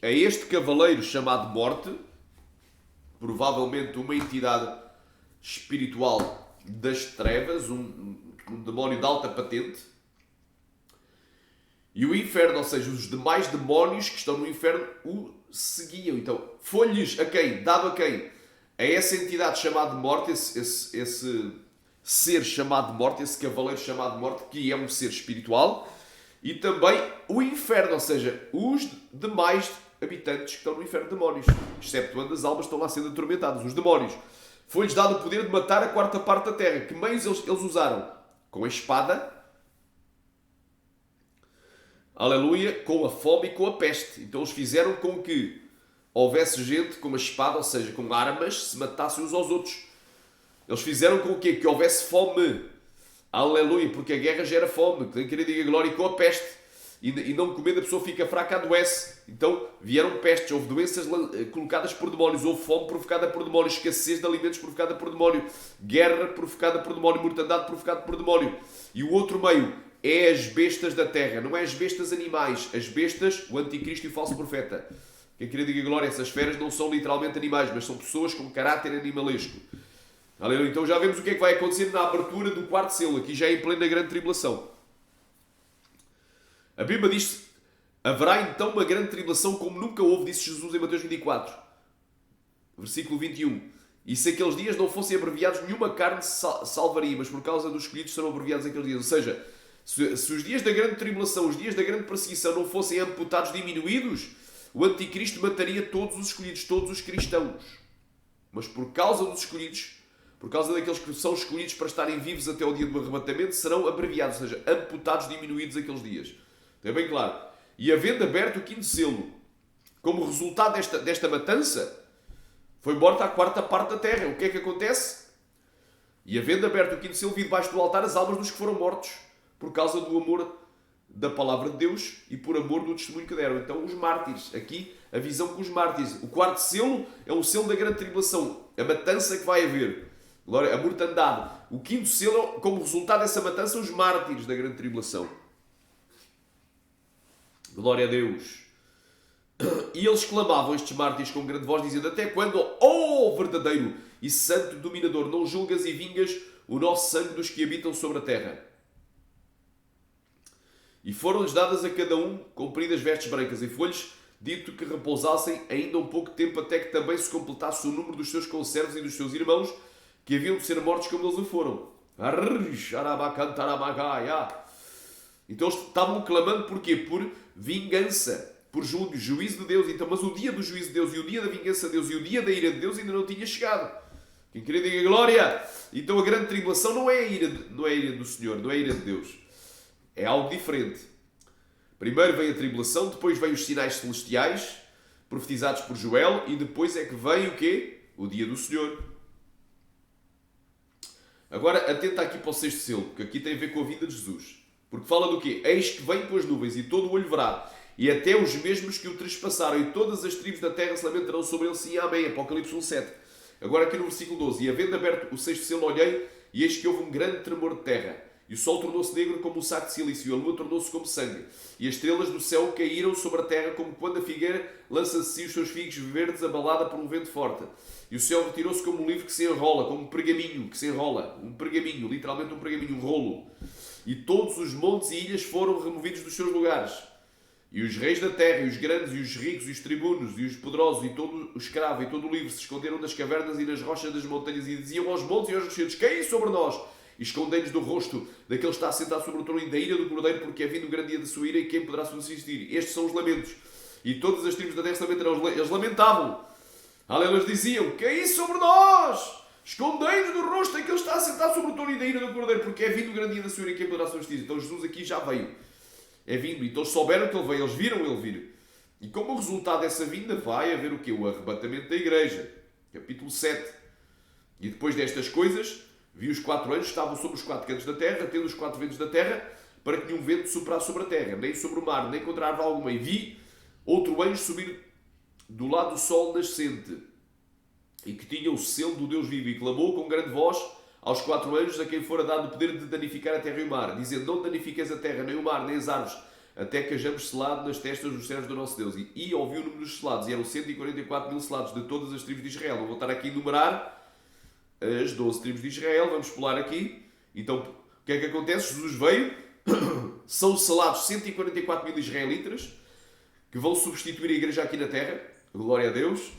A este cavaleiro chamado Morte, provavelmente uma entidade espiritual das trevas, um demónio de alta patente, e o inferno, ou seja, os demais demónios que estão no inferno o seguiam. Então, foi-lhes a quem? Dado a quem? A essa entidade chamada Morte, esse ser chamado Morte, esse cavaleiro chamado Morte, que é um ser espiritual, e também o inferno, ou seja, os demais habitantes que estão no inferno, demónios, exceptuando as almas que estão lá sendo atormentadas, os demónios. Foi-lhes dado o poder de matar a quarta parte da terra. Que meios eles usaram? Com a espada, aleluia, com a fome e com a peste. Então eles fizeram com que houvesse gente com uma espada, ou seja, com armas, se matassem uns aos outros. Eles fizeram com o quê? Que houvesse fome. Aleluia, porque a guerra gera fome. Quem querer diga glória, com a peste. E não comendo, a pessoa fica fraca, adoece. Então vieram pestes, houve doenças colocadas por demónios, houve fome provocada por demónios, escassez de alimentos provocada por demónio, guerra provocada por demónio, mortandade provocada por demónio. E o outro meio é as bestas da terra, não é as bestas animais, as bestas, o anticristo e o falso profeta. Quem queria diga glória, essas feras não são literalmente animais, mas são pessoas com caráter animalesco. Aleluia. Então já vemos o que é que vai acontecer na abertura do quarto selo, aqui já é em plena grande tribulação. A Bíblia diz: haverá então uma grande tribulação como nunca houve, disse Jesus em Mateus 24. Versículo 21. E se aqueles dias não fossem abreviados, nenhuma carne salvaria, mas por causa dos escolhidos serão abreviados aqueles dias. Ou seja, se os dias da grande tribulação, os dias da grande perseguição não fossem amputados, diminuídos, o anticristo mataria todos os escolhidos, todos os cristãos. Mas por causa dos escolhidos, por causa daqueles que são escolhidos para estarem vivos até o dia do arrebatamento, serão abreviados, ou seja, amputados, diminuídos aqueles dias. Então é bem claro. E havendo aberto o quinto selo, como resultado desta matança, foi morta a quarta parte da terra. O que é que acontece? E havendo aberto o quinto selo, vi debaixo do altar as almas dos que foram mortos, por causa do amor da palavra de Deus e por amor do testemunho que deram. Então os mártires, aqui a visão com os mártires. O quarto selo é o selo da grande tribulação, a matança que vai haver. Glória, a mortandade. O quinto selo, como resultado dessa matança, os mártires da grande tribulação. Glória a Deus. E eles clamavam, estes mártires, com grande voz, dizendo: até quando, ó verdadeiro e santo dominador, não julgas e vingas o nosso sangue dos que habitam sobre a terra? E foram-lhes dadas a cada um compridas vestes brancas, e foi-lhes dito que repousassem ainda um pouco tempo, até que também se completasse o número dos seus conservos e dos seus irmãos, que haviam de ser mortos como eles o foram. Então eles estavam clamando porquê? Por vingança, por juízo de Deus. Então, mas o dia do juízo de Deus e o dia da vingança de Deus e o dia da ira de Deus ainda não tinha chegado. Quem queria diga glória! Então a grande tribulação não é a ira do Senhor, não é a ira de Deus. É algo diferente. Primeiro vem a tribulação, depois vem os sinais celestiais, profetizados por Joel, e depois é que vem o quê? O dia do Senhor. Agora, atenta aqui para o sexto selo, porque aqui tem a ver com a vinda de Jesus. Porque fala do quê? Eis que vem com as nuvens, e todo o olho verá, e até os mesmos que o trespassaram, e todas as tribos da terra se lamentarão sobre ele, sim, amém. Apocalipse 1:7. Agora aqui no versículo 12. E havendo aberto o sexto selo, olhei, e eis que houve um grande tremor de terra. E o sol tornou-se negro como um saco de silício, e a lua tornou-se como sangue. E as estrelas do céu caíram sobre a terra, como quando a figueira lança de si os seus figos verdes, abalada por um vento forte. E o céu retirou-se como um livro que se enrola, como um pergaminho que se enrola. Um pergaminho, literalmente um pergaminho, um rolo. E todos os montes e ilhas foram removidos dos seus lugares. E os reis da terra, e os grandes, e os ricos, e os tribunos, e os poderosos, e todo o escravo, e todo o livre, se esconderam nas cavernas e nas rochas das montanhas, e diziam aos montes e aos rochedos: caí sobre nós! E escondei-nos do rosto daquele que está sentado sobre o trono e da ira do Cordeiro, porque é vindo o grande dia da sua ira, e quem poderá subsistir? Estes são os lamentos. E todas as tribos da terra se lamentarão. Eles lamentavam. Aleluia, eles diziam: caí sobre nós! Escondei-nos do rosto daquele que está sentado sobre o trono e da ira do Cordeiro, porque é vindo o grande dia da sua ira, e quem poderá subsistir? Então Jesus aqui já veio. É vindo. Então eles souberam que ele veio. Eles viram ele vir. E como resultado dessa vinda vai haver o quê? O arrebatamento da igreja. Capítulo 7. E depois destas coisas, vi os 4 anjos que estavam sobre os 4 cantos da terra, tendo os 4 ventos da terra, para que nenhum vento soprasse sobre a terra, nem sobre o mar, nem contra a árvore alguma. E vi outro anjo subir do lado do sol nascente, e que tinha o selo do Deus vivo, e clamou com grande voz aos 4 anjos, a quem fora dado o poder de danificar a terra e o mar, dizendo: não danifiqueis a terra, nem o mar, nem as árvores, até que hajamos selado nas testas dos servos do nosso Deus. E ouviu o número dos selados, e eram 144.000 selados de todas as tribos de Israel. Não vou estar aqui a enumerar as 12 tribos de Israel, vamos pular aqui. Então, o que é que acontece? Jesus veio, são selados 144.000 israelitas, que vão substituir a igreja aqui na terra. Glória a Deus.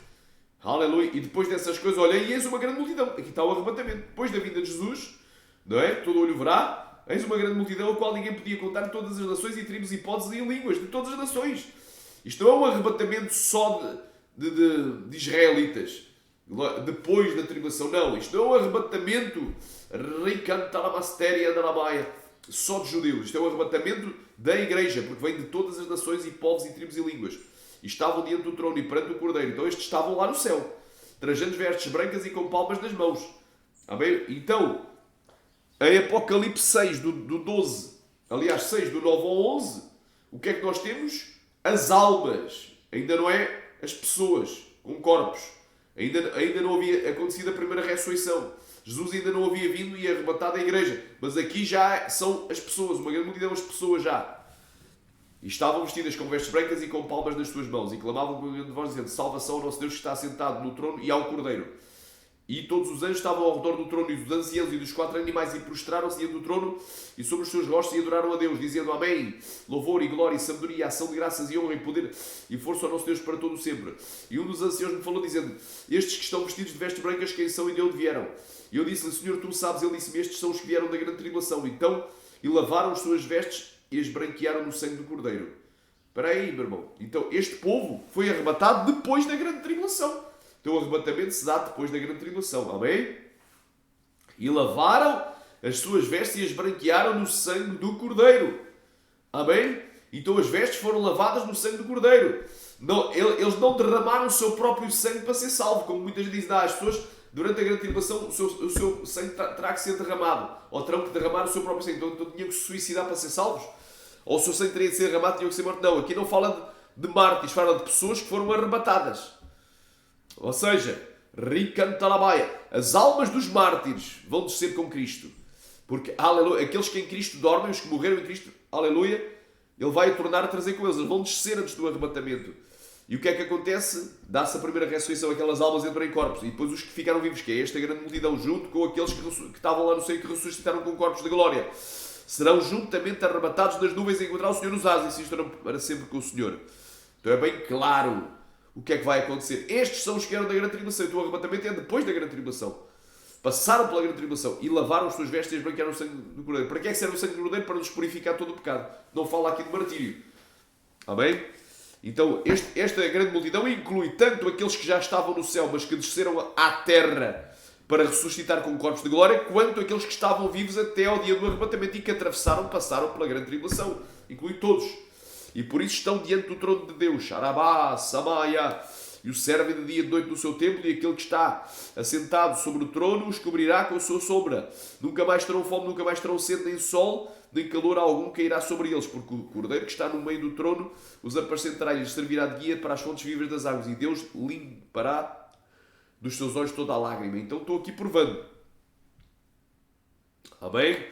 Aleluia. E depois dessas coisas, olha, e eis uma grande multidão. Aqui está o arrebatamento. Depois da vinda de Jesus, não é? Todo olho verá. Eis uma grande multidão, a qual ninguém podia contar, de todas as nações e tribos e povos e línguas, de todas as nações. Isto não é um arrebatamento só de israelitas, depois da tribulação. Não, isto não é um arrebatamento só de judeus. Isto é um arrebatamento da igreja, porque vem de todas as nações e povos e tribos e línguas. E estavam diante do trono e perante o Cordeiro. Então estes estavam lá no céu, trajando vestes brancas e com palmas nas mãos. Amém? Então, em Apocalipse 6, do 12, aliás 6, do 9 ao 11, o que é que nós temos? As almas. Ainda não é as pessoas com corpos. Ainda não havia acontecido a primeira ressurreição. Jesus ainda não havia vindo e arrebatado a igreja. Mas aqui já são as pessoas, uma grande multidão, as pessoas já. E estavam vestidas com vestes brancas e com palmas nas suas mãos. E clamavam com grande voz, dizendo: salvação ao nosso Deus que está sentado no trono e ao Cordeiro. E todos os anjos estavam ao redor do trono e dos anciãos e dos 4 animais e prostraram-se diante do trono e sobre os seus rostos e adoraram a Deus, dizendo Amém, louvor e glória e sabedoria, ação de graças e honra e poder e força ao nosso Deus para todo o sempre. E um dos anciãos me falou dizendo, estes que estão vestidos de vestes brancas, quem são e de onde vieram? E eu disse-lhe, Senhor, tu sabes. Ele disse-me, estes são os que vieram da grande tribulação. Então, e lavaram as suas vestes e as branquearam no sangue do Cordeiro. Espera aí, meu irmão. Então, este povo foi arrebatado depois da grande tribulação. Então, o arrebatamento se dá depois da grande tribulação. Amém? E lavaram as suas vestes e as branquearam no sangue do Cordeiro. Amém? Então, as vestes foram lavadas no sangue do Cordeiro. Não, eles não derramaram o seu próprio sangue para ser salvo, como muitas dizem, as pessoas, durante a grande tribulação, o seu sangue terá que ser derramado. Ou terão que derramar o seu próprio sangue. Então, tinham que se suicidar para ser salvos? Ou o seu sangue teria de ser derramado, tinham que ser mortos? Não, aqui não fala de mártires, fala de pessoas que foram arrebatadas. Ou seja, Ricantalabaia, as almas dos mártires vão descer com Cristo. Porque, aleluia, aqueles que em Cristo dormem, os que morreram em Cristo, aleluia, Ele vai tornar a trazer com eles. Eles vão descer antes do arrebatamento. E o que é que acontece? Dá-se a primeira ressurreição, aquelas almas entram em corpos. E depois os que ficaram vivos, que é esta grande multidão, junto com aqueles que estavam lá no céu e que ressuscitaram com corpos de glória, serão juntamente arrebatados nas nuvens a encontrar o Senhor nos ares e se estarão para sempre com o Senhor. Então é bem claro o que é que vai acontecer. Estes são os que eram da grande tribulação. Então o arrebatamento é depois da grande tribulação. Passaram pela grande tribulação e lavaram as suas vestes e branquearam o sangue do Cordeiro. Para que é que serve o sangue do Cordeiro? Para nos purificar todo o pecado. Não fala aqui de martírio. Amém? Então esta grande multidão inclui tanto aqueles que já estavam no céu, mas que desceram à terra para ressuscitar com corpos de glória, quanto aqueles que estavam vivos até ao dia do arrebatamento e que passaram pela grande tribulação. Inclui todos. E por isso estão diante do trono de Deus. Arabá, Samaia. E o serve de dia e de noite no seu templo, e aquele que está assentado sobre o trono os cobrirá com a sua sombra. Nunca mais terão fome, nunca mais terão sede, nem sol, nem calor algum cairá sobre eles, porque o Cordeiro que está no meio do trono os apacentará e lhes servirá de guia para as fontes vivas das águas, e Deus limpará dos seus olhos toda a lágrima. Então estou aqui provando. Amém?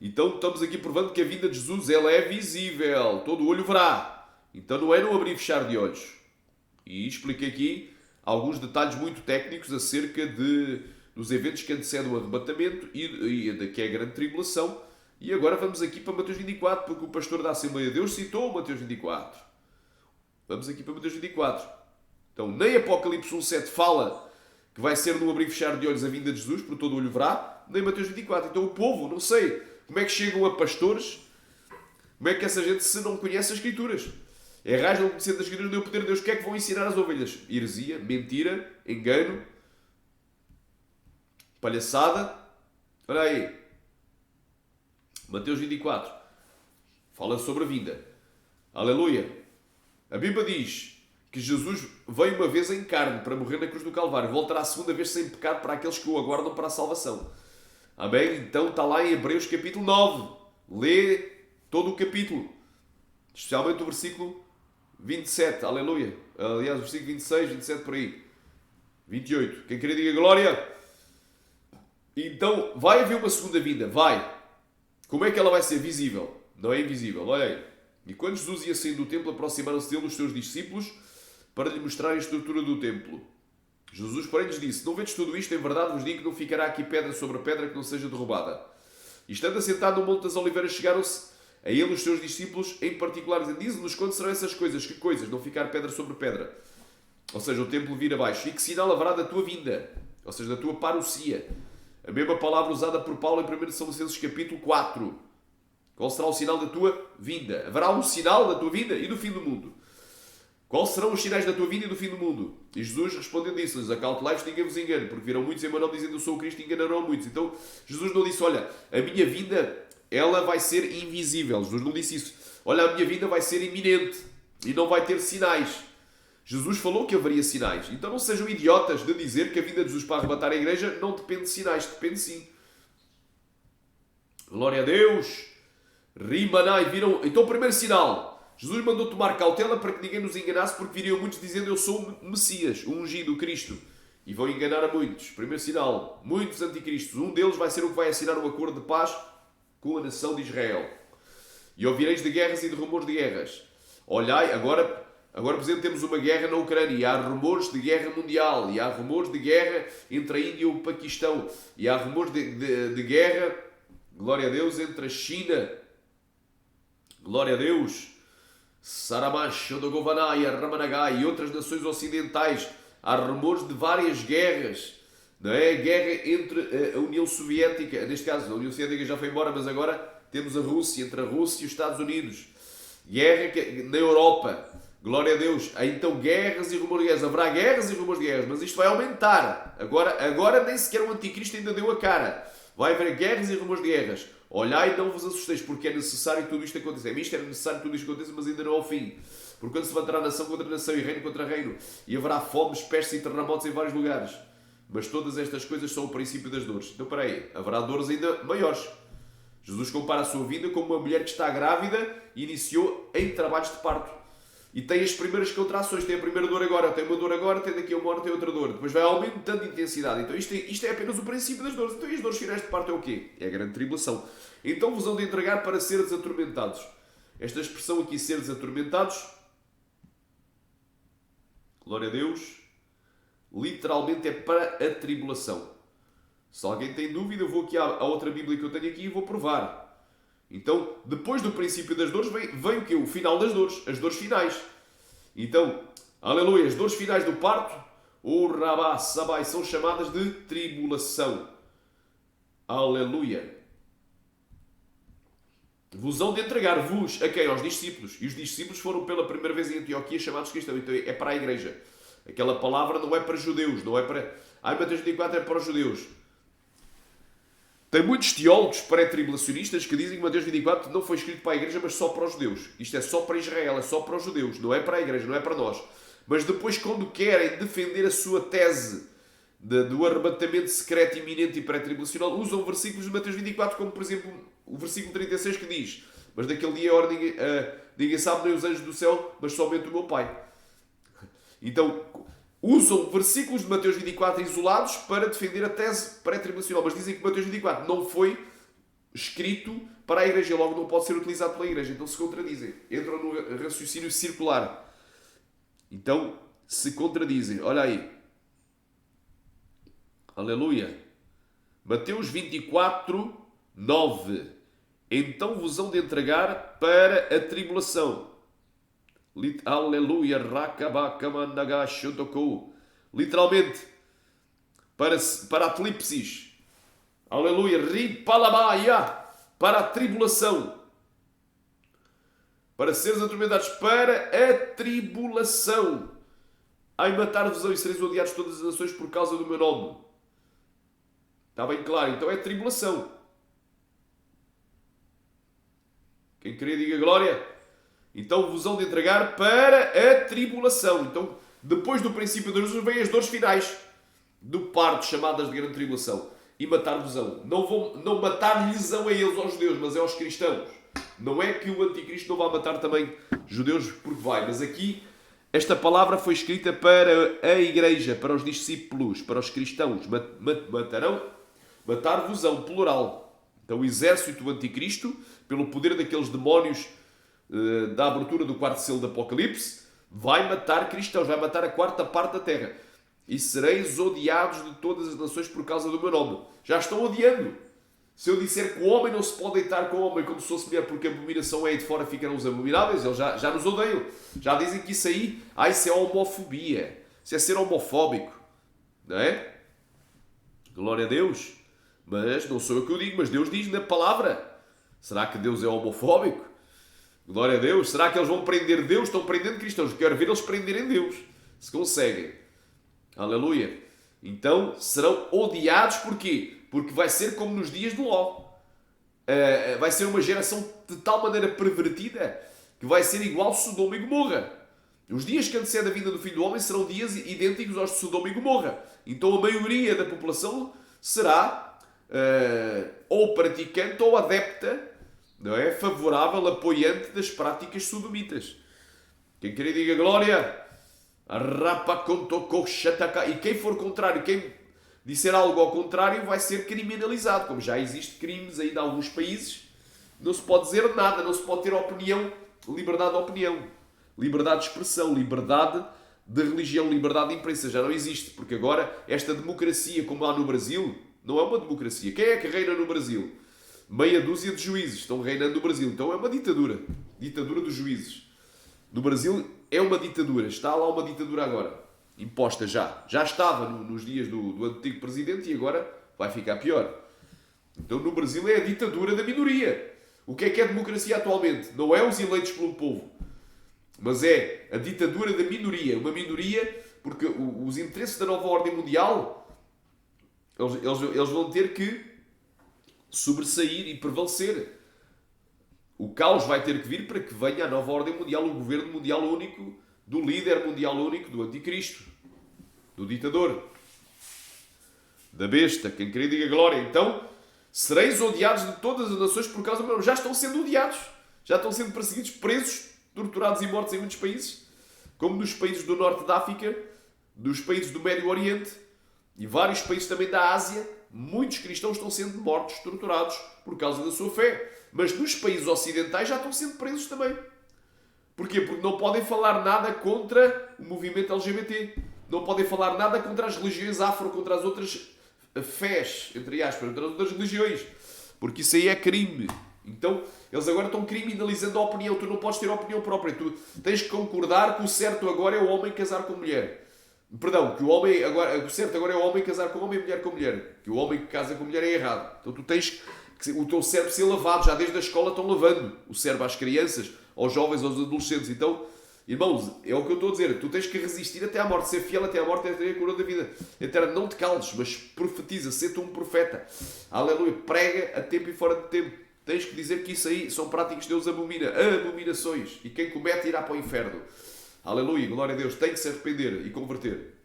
Então estamos aqui provando que a vinda de Jesus ela é visível, todo o olho verá. Então não é no abrir e fechar de olhos. E expliquei aqui alguns detalhes muito técnicos acerca dos eventos que antecedem o arrebatamento e que é a grande tribulação. E agora vamos aqui para Mateus 24, porque o pastor da Assembleia de Deus citou Mateus 24. Vamos aqui para Mateus 24. Então, nem Apocalipse 1.7 fala que vai ser no abrir e fechar de olhos a vinda de Jesus, por todo o olho verá, nem Mateus 24. Então o povo, não sei, como é que chegam a pastores, como é que essa gente se não conhece as Escrituras? Errais não conhecendo as Escrituras nem o poder de Deus. O que é que vão ensinar às ovelhas? Heresia, mentira, engano, palhaçada. Olha aí. Mateus 24. Fala sobre a vinda. Aleluia. A Bíblia diz que Jesus veio uma vez em carne para morrer na cruz do Calvário. Voltará a segunda vez sem pecado para aqueles que o aguardam para a salvação. Amém? Então está lá em Hebreus capítulo 9. Lê todo o capítulo. Especialmente o versículo 27, aleluia. Aliás, o versículo 26, 27 por aí. 28. Quem querer diga glória. Então, vai haver uma segunda vinda. Vai. Como é que ela vai ser? Visível. Não é invisível. Olha aí. E quando Jesus ia saindo do templo, aproximaram-se dele os seus discípulos para lhe mostrar a estrutura do templo. Jesus, porém, lhes disse: Não vedes tudo isto? Em verdade vos digo que não ficará aqui pedra sobre pedra que não seja derrubada. E estando assentado no Monte das Oliveiras, chegaram-se a ele os seus discípulos em particular, dizendo: Diz-nos quando serão essas coisas, que coisas, não ficar pedra sobre pedra. Ou seja, o templo vir abaixo. E que sinal haverá da tua vinda? Ou seja, da tua parousia. A mesma palavra usada por Paulo em 1 Tessalonicenses capítulo 4. Qual será o sinal da tua vinda? Haverá um sinal da tua vinda e do fim do mundo. Quais serão os sinais da tua vinda e do fim do mundo? E Jesus respondendo disse-lhes: Acautelai-vos, ninguém vos engane, porque virão muitos em meu nome dizendo: Eu sou o Cristo, e enganarão muitos. Então, Jesus não disse: Olha, a minha vinda, ela vai ser invisível. Jesus não disse isso. Olha, a minha vinda vai ser iminente e não vai ter sinais. Jesus falou que haveria sinais. Então não sejam idiotas de dizer que a vinda de Jesus para arrebatar a igreja não depende de sinais. Depende sim. Glória a Deus. Rimanai, viram? Então o primeiro sinal. Jesus mandou tomar cautela para que ninguém nos enganasse, porque viriam muitos dizendo: Eu sou o Messias, o ungido, o Cristo. E vão enganar a muitos. Primeiro sinal. Muitos anticristos. Um deles vai ser o que vai assinar um acordo de paz com a nação de Israel. E ouvireis de guerras e de rumores de guerras. Olhai, agora Agora, por exemplo, temos uma guerra na Ucrânia e há rumores de guerra mundial, e há rumores de guerra entre a Índia e o Paquistão, e há rumores de guerra, glória a Deus, entre a China, glória a Deus, Saramacho, Dogovanaya, Ramanagai e outras nações ocidentais. Há rumores de várias guerras, não é? Guerra entre a União Soviética, neste caso a União Soviética já foi embora, mas agora temos a Rússia, entre a Rússia e os Estados Unidos. Guerra na Europa. Glória a Deus. Então guerras e rumores de guerras. Haverá guerras e rumores de guerras, mas isto vai aumentar. Agora nem sequer o anticristo ainda deu a cara. Vai haver guerras e rumores de guerras. Olhai e não vos assusteis, porque é necessário que tudo isto aconteça. É misto, é necessário que tudo isto aconteça, mas ainda não é o fim. Porque quando se levantará nação contra nação e reino contra reino, e haverá fomes, pestes e terremotos em vários lugares. Mas todas estas coisas são o princípio das dores. Então, espera aí, haverá dores ainda maiores. Jesus compara a sua vida como uma mulher que está grávida e iniciou em trabalhos de parto. E tem as primeiras contrações, tem a primeira dor agora, tem uma dor agora, tem daqui a uma hora, tem outra dor. Depois vai aumentando a intensidade. Então isto é apenas o princípio das dores. Então e as dores finais de parto é o quê? É a grande tribulação. Então vos hão de entregar para seres atormentados. Esta expressão aqui, seres atormentados, glória a Deus, literalmente é para a tribulação. Se alguém tem dúvida, eu vou aqui à outra Bíblia que eu tenho aqui e vou provar. Então, depois do princípio das dores, vem o quê? O final das dores, as dores finais. Então, aleluia, as dores finais do parto, o rabá, sabai, são chamadas de tribulação. Aleluia. Vos hão de entregar, vos, a quem? Aos discípulos. E os discípulos foram pela primeira vez em Antioquia chamados cristãos. Então é para a igreja. Aquela palavra não é para judeus, não é para... Mateus 24 é para os judeus. Tem muitos teólogos pré-tribulacionistas que dizem que Mateus 24 não foi escrito para a igreja, mas só para os judeus. Isto é só para Israel, é só para os judeus, não é para a igreja, não é para nós. Mas depois, quando querem defender a sua tese do arrebatamento secreto, iminente e pré-tribulacional, usam versículos de Mateus 24, como por exemplo o versículo 36 que diz: mas naquele dia a hora ninguém sabe, nem os anjos do céu, mas somente o meu Pai. Então, usam versículos de Mateus 24 isolados para defender a tese pré-tribulacional, mas dizem que Mateus 24 não foi escrito para a igreja, logo não pode ser utilizado pela igreja. Então se contradizem, entram no raciocínio circular. Então se contradizem. Olha aí, aleluia, Mateus 24, 9. Então vos hão de entregar para a tribulação. Aleluia, literalmente para a tlipsis, aleluia, para a tribulação, para seres atormentados para a tribulação, ai matar-vos-ão e sereis odiados de todas as nações por causa do meu nome. Está bem claro, então é tribulação. Quem queria diga glória. Então vos hão de entregar para a tribulação. Então, depois do princípio das dores, vêm as dores finais do parto, chamadas de grande tribulação. E matar-vos-ão. Não matar-lhes-ão a eles, aos judeus, mas é aos cristãos. Não é que o anticristo não vai matar também judeus, porque vai. Mas aqui, esta palavra foi escrita para a igreja, para os discípulos, para os cristãos. Matar-vos-ão, plural. Então, o exército do anticristo, pelo poder daqueles demónios da abertura do quarto selo do Apocalipse, vai matar cristãos, vai matar a quarta parte da terra. E sereis odiados de todas as nações por causa do meu nome. Já estão odiando. Se eu disser que o homem não se pode deitar com o homem como se fosse mulher, porque a abominação é aí de fora, ficarão os abomináveis, eles já nos odeiam. Já dizem que isso aí, isso é homofobia. Isso é ser homofóbico. Não é? Glória a Deus. Mas não sou eu que o digo, mas Deus diz na palavra. Será que Deus é homofóbico? Glória a Deus. Será que eles vão prender Deus? Estão prendendo cristãos. Quero ver eles prenderem Deus. Se conseguem. Aleluia. Então serão odiados. Porquê? Porque vai ser como nos dias de Ló. Vai ser uma geração de tal maneira pervertida que vai ser igual a Sodoma e Gomorra. Os dias que antecedem a vinda do Filho do Homem serão dias idênticos aos de Sodoma e Gomorra. Então a maioria da população será ou praticante ou adepta, não é? Favorável, apoiante das práticas sodomitas. Quem querer diga glória. E quem for contrário, quem disser algo ao contrário, vai ser criminalizado. Como já existe crimes aí em alguns países, não se pode dizer nada, não se pode ter opinião, liberdade de opinião. liberdade de expressão, liberdade de religião, liberdade de imprensa. Já não existe, porque agora esta democracia como há no Brasil, não é uma democracia. Quem é que reina no Brasil? Meia dúzia de juízes estão reinando no Brasil. Então é uma ditadura. Ditadura dos juízes. No Brasil é uma ditadura. Está lá uma ditadura agora. Imposta já. Já estava nos dias do antigo presidente e agora vai ficar pior. Então no Brasil é a ditadura da minoria. O que é democracia atualmente? Não é os eleitos pelo povo, mas é a ditadura da minoria. Uma minoria, porque os interesses da nova ordem mundial, eles vão ter que sobressair e prevalecer. O caos vai ter que vir para que venha a nova ordem mundial, o governo mundial único, do líder mundial único, do anticristo, do ditador, da besta. Quem querer diga glória. Então, sereis odiados de todas as nações por causa do meu nome. Já estão sendo odiados. Já estão sendo perseguidos, presos, torturados e mortos em muitos países. Como nos países do norte da África, dos países do Médio Oriente e vários países também da Ásia. Muitos cristãos estão sendo mortos, torturados por causa da sua fé. Mas nos países ocidentais já estão sendo presos também. Porquê? Porque não podem falar nada contra o movimento LGBT. Não podem falar nada contra as religiões afro, contra as outras fés, entre aspas, contra as outras religiões. Porque isso aí é crime. Então, eles agora estão criminalizando a opinião. Tu não podes ter opinião própria. Tu tens que concordar que o certo agora é o homem casar com mulher. Perdão, que o certo agora é o homem casar com homem e mulher com mulher. Que o homem que casa com mulher é errado. Então tu tens que o teu cérebro ser lavado. Já desde a escola estão lavando o cérebro às crianças, aos jovens, aos adolescentes. Então, irmãos, é o que eu estou a dizer. Tu tens que resistir até à morte. Ser fiel até à morte é ter a coroa da vida eterna. Não te cales, mas profetiza. Sê-te um profeta. Aleluia. Prega a tempo e fora de tempo. Tens que dizer que isso aí são práticas que Deus abomina. Abominações. E quem comete irá para o inferno. Aleluia. Glória a Deus. Tem que se arrepender e converter.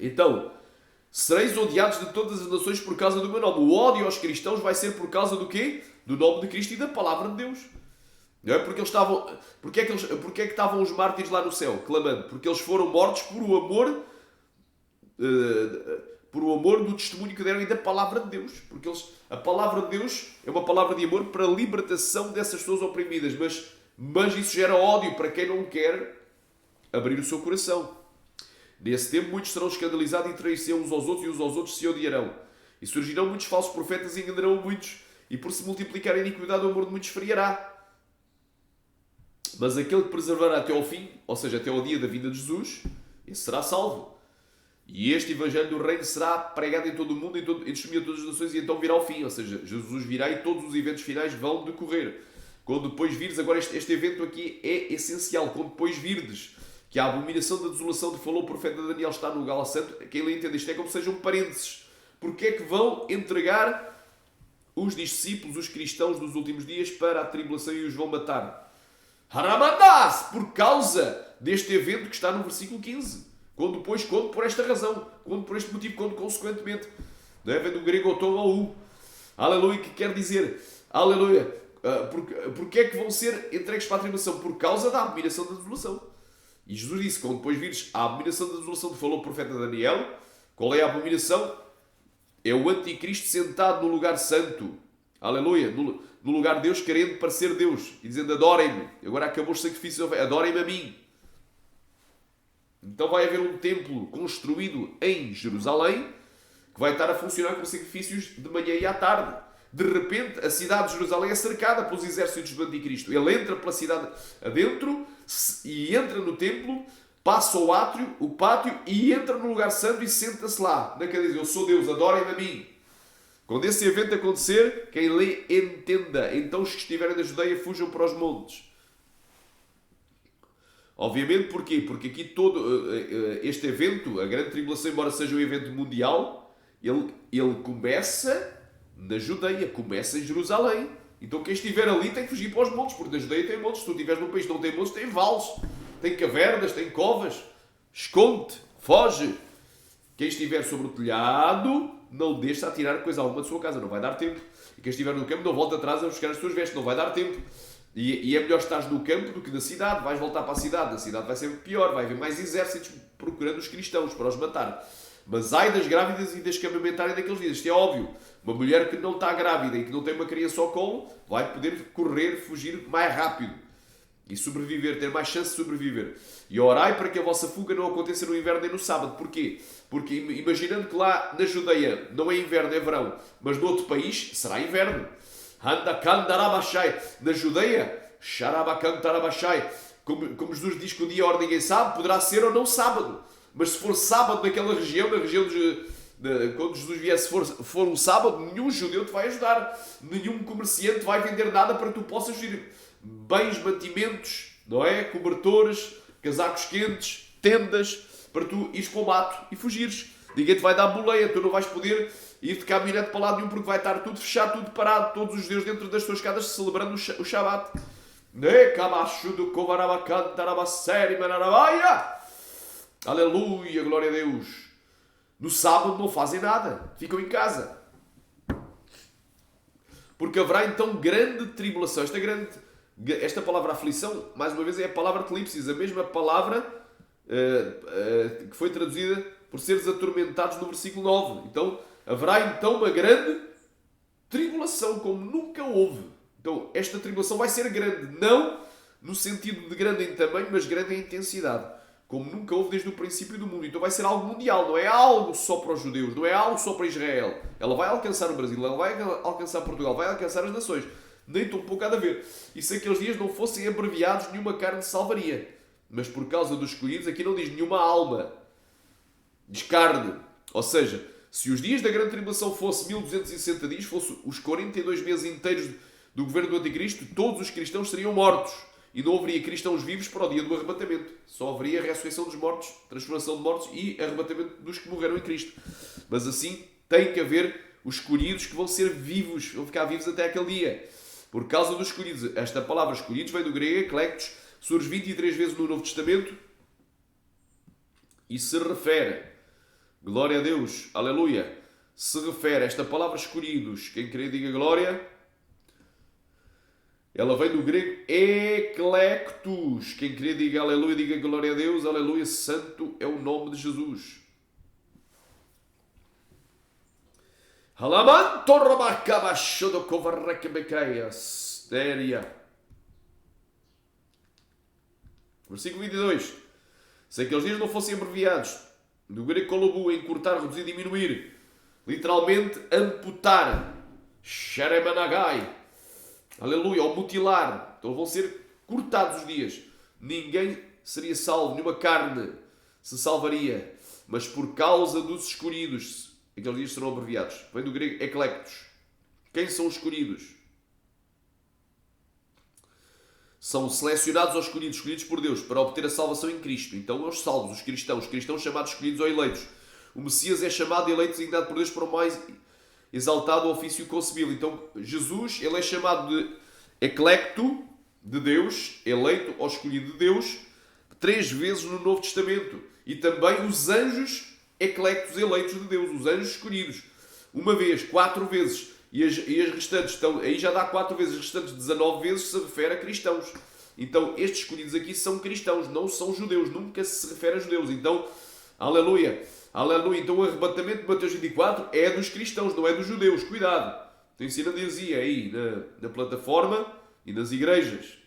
Então, sereis odiados de todas as nações por causa do meu nome. O ódio aos cristãos vai ser por causa do quê? Do nome de Cristo e da palavra de Deus. Não é? Porque eles estavam... Porque é que estavam os mártires lá no céu, clamando? Porque eles foram mortos por o amor... por o amor do testemunho que deram e da palavra de Deus. Porque a palavra de Deus é uma palavra de amor para a libertação dessas pessoas oprimidas. Mas isso gera ódio para quem não quer abrir o seu coração. Nesse tempo muitos serão escandalizados e trairão uns aos outros e uns aos outros se odiarão. E surgirão muitos falsos profetas e enganarão muitos. E por se multiplicar a iniquidade o amor de muitos esfriará. Mas aquele que perseverará até ao fim, ou seja, até ao dia da vinda de Jesus, esse será salvo. E este Evangelho do Reino será pregado em todo o mundo, em testemunho a todas as nações, e então virá ao fim. Ou seja, Jesus virá e todos os eventos finais vão decorrer. Quando depois virdes, agora este evento aqui é essencial. Quando depois virdes que a abominação da desolação de que falou o profeta Daniel está no lugar santo, quem lhe entende isto é como se sejam parênteses. Porque é que vão entregar os discípulos, os cristãos dos últimos dias para a tribulação e os vão matar? Haramandas! Por causa deste evento que está no versículo 15. Quando por esta razão, quando por este motivo, quando consequentemente. Não é? Vem do grego otom ao u. Aleluia, que quer dizer, aleluia, porque é que vão ser entregues para a tribulação? Por causa da abominação da desolação. E Jesus disse, quando depois vires a abominação da desolação que falou o profeta Daniel, qual é a abominação? É o anticristo sentado no lugar santo. Aleluia, no lugar de Deus, querendo parecer Deus. E dizendo, adorem-me. Agora acabou os sacrifícios, adorem-me a mim. Então vai haver um templo construído em Jerusalém que vai estar a funcionar com sacrifícios de manhã e à tarde. De repente, a cidade de Jerusalém é cercada pelos exércitos do anticristo. Ele entra pela cidade adentro e entra no templo, passa o pátio e entra no lugar santo e senta-se lá. Na cadeira, eu sou Deus, adorem-me a mim. Quando esse evento acontecer, quem lê entenda. Então os que estiverem na Judeia fujam para os montes. Obviamente, porquê? Porque aqui todo este evento, a grande tribulação, embora seja um evento mundial, ele começa na Judeia, começa em Jerusalém. Então quem estiver ali tem que fugir para os montes, porque na Judeia tem montes. Se tu estiveres num país que não tem montes, tem vales, tem cavernas, tem covas. Esconde, foge. Quem estiver sobre o telhado, não deixa atirar coisa alguma de sua casa, não vai dar tempo. E quem estiver no campo, não volta atrás a buscar as suas vestes, não vai dar tempo. E é melhor estar no campo do que na cidade. Vais voltar para a cidade. Na cidade vai ser pior. Vai haver mais exércitos procurando os cristãos para os matar. Mas ai das grávidas e das que amamentarem naqueles dias. Isto é óbvio. Uma mulher que não está grávida e que não tem uma criança ao colo vai poder correr, fugir mais rápido. e sobreviver, ter mais chance de sobreviver. E orai para que a vossa fuga não aconteça no inverno nem no sábado. Porquê? Porque imaginando que lá na Judeia não é inverno, é verão, mas no outro país será inverno. Na Judeia, como Jesus diz que o dia a hora ninguém sabe, poderá ser ou não sábado. Mas se for sábado naquela região, na região quando Jesus vier, se for um sábado, nenhum judeu te vai ajudar. Nenhum comerciante vai vender nada para que tu possas ir. Bens, mantimentos, não é? Cobertores, casacos quentes, tendas, para tu ires para o mato e fugires. Ninguém te vai dar boleia, tu não vais poder ir de caminhonete para lado nenhum porque vai estar tudo fechado, tudo parado, todos os judeus dentro das tuas casas celebrando o Shabat. Aleluia, glória a Deus. No sábado não fazem nada, ficam em casa. Porque haverá então grande tribulação. Esta palavra aflição, mais uma vez, é a palavra telipsis, a mesma palavra que foi traduzida por seres atormentados no versículo 9. Então, haverá então uma grande tribulação, como nunca houve. Então, esta tribulação vai ser grande, não no sentido de grande em tamanho, mas grande em intensidade, como nunca houve desde o princípio do mundo. Então vai ser algo mundial, não é algo só para os judeus, não é algo só para Israel. Ela vai alcançar o Brasil, ela vai alcançar Portugal, vai alcançar as nações. Nem tão pouco há de haver. E se aqueles dias não fossem abreviados, nenhuma carne salvaria. Mas por causa dos escolhidos, aqui não diz nenhuma alma. Diz carne. Ou seja, se os dias da grande tribulação fosse 1260 dias, fosse os 42 meses inteiros do governo do Anticristo, todos os cristãos seriam mortos. E não haveria cristãos vivos para o dia do arrebatamento. Só haveria a ressurreição dos mortos, transformação de mortos e arrebatamento dos que morreram em Cristo. Mas assim tem que haver os escolhidos que vão ser vivos, vão ficar vivos até aquele dia. Por causa dos escolhidos. Esta palavra escolhidos vem do grego eclectos, surge 23 vezes no Novo Testamento e se refere, glória a Deus, aleluia, se refere a esta palavra escolhidos, quem querer diga glória. Ela vem do grego eclectus. Quem querer diga aleluia, diga glória a Deus, aleluia, santo é o nome de Jesus. Versículo 22. Se aqueles dias não fossem abreviados, do grego kolobu, encurtar, reduzir, diminuir, literalmente amputar, sheremanagai, aleluia, ou mutilar. Então vão ser cortados os dias. Ninguém seria salvo, nenhuma carne se salvaria. Mas por causa dos escolhidos, aqueles dias serão abreviados. Vem do grego eclectos. Quem são os escolhidos? São selecionados ou escolhidos por Deus para obter a salvação em Cristo. Então os salvos, os cristãos chamados escolhidos ou eleitos. O Messias é chamado eleito, designado por Deus para o mais exaltado ofício concebível. Então Jesus, ele é chamado de eclecto de Deus, eleito ou escolhido de Deus, 3 vezes no Novo Testamento. E também os anjos eclectos, eleitos de Deus, os anjos escolhidos. Uma vez, 4 vezes. E as restantes, então, aí já dá 4 vezes, as restantes 19 vezes se refere a cristãos. Então estes escolhidos aqui são cristãos, não são judeus, nunca se refere a judeus. Então, aleluia. Aleluia. Então o arrebatamento de Mateus 24 é dos cristãos, não é dos judeus. Cuidado. Tem ensino de heresia aí na plataforma e nas igrejas.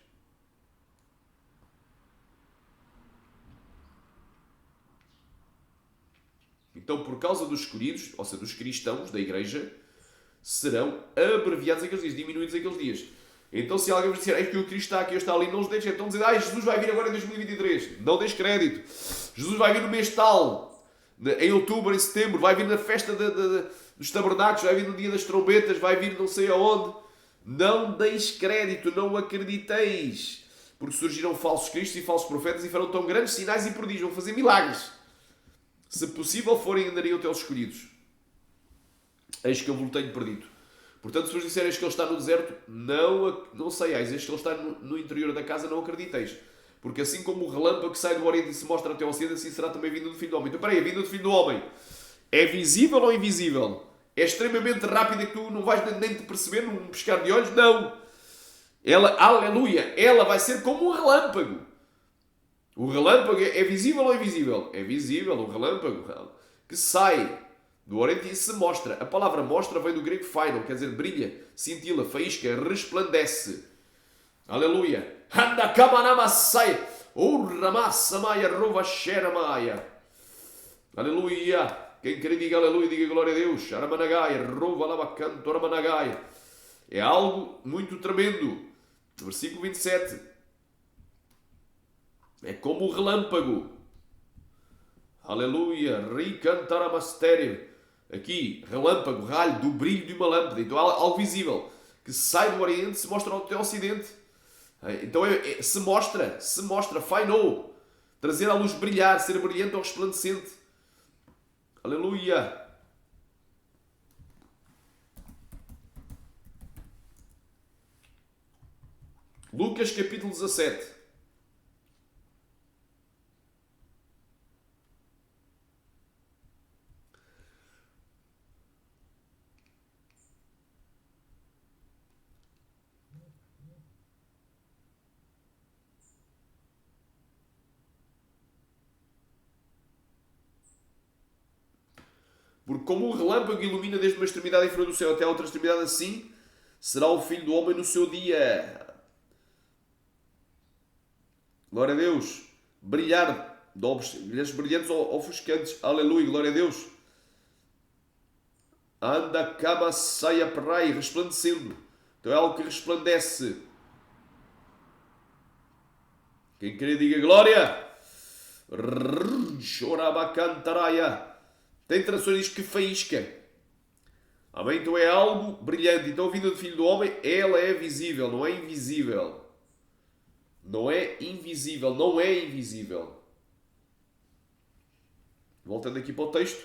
Então, por causa dos escolhidos, ou seja, dos cristãos da igreja, serão abreviados aqueles dias, diminuídos aqueles dias. Então, se alguém vos disser, é que o Cristo está aqui, eu está ali, não os deixem. Então dizer, Jesus vai vir agora em 2023. Não deixes crédito. Jesus vai vir no mês tal, em outubro, em setembro, vai vir na festa dos tabernáculos, vai vir no dia das trombetas, vai vir não sei aonde. Não deis crédito, não acrediteis. Porque surgirão falsos cristos e falsos profetas e farão tão grandes sinais e prodígios, vão fazer milagres. Se possível forem, enganariam até os escolhidos. Eis que eu vos tenho perdido. Portanto, se vos disserem que ele está no deserto, não saiais. Eis que ele está no interior da casa, não acrediteis. Porque assim como o relâmpago que sai do Oriente e se mostra até ao Ocidente, assim será também a vinda do Filho do Homem. Então, a vinda do Filho do Homem é visível ou invisível? É extremamente rápida que tu não vais nem te perceber num piscar de olhos? Não. Ela, aleluia, ela vai ser como um relâmpago. O relâmpago é visível ou invisível? É visível, o relâmpago que sai do Oriente e se mostra. A palavra mostra vem do grego phainon, quer dizer brilha, cintila, faísca, resplandece. Aleluia. Anda kamanamassai. Urramassamaya rovasheramaya. Aleluia. Quem crê diga aleluia, diga glória a Deus. Aramanagaia, rovalavacanto, aramanagaia. É algo muito tremendo. Versículo 27. É como o relâmpago. Aleluia. Ricantaramasterio. Aqui, relâmpago, raio, do brilho de uma lâmpada. Então algo visível que sai do Oriente se mostra até o Ocidente. Então se mostra, fainou. Trazer a luz brilhar, ser brilhante ou resplandecente. Aleluia. Lucas capítulo 17. Porque como o relâmpago ilumina desde uma extremidade inferior do céu até a outra extremidade, assim será o Filho do Homem no seu dia. Glória a Deus. Brilhar, brilhantes brilhantes ou ofuscantes. Aleluia, glória a Deus. Anda cama saia praia, resplandecendo. Então é algo que resplandece. Quem quer diga glória. Chorabacantaraia. Tem traduções que faísca. Amém? Então é algo brilhante. Então a vinda do Filho do Homem, ela é visível, não é invisível. Não é invisível, não é invisível. Voltando aqui para o texto.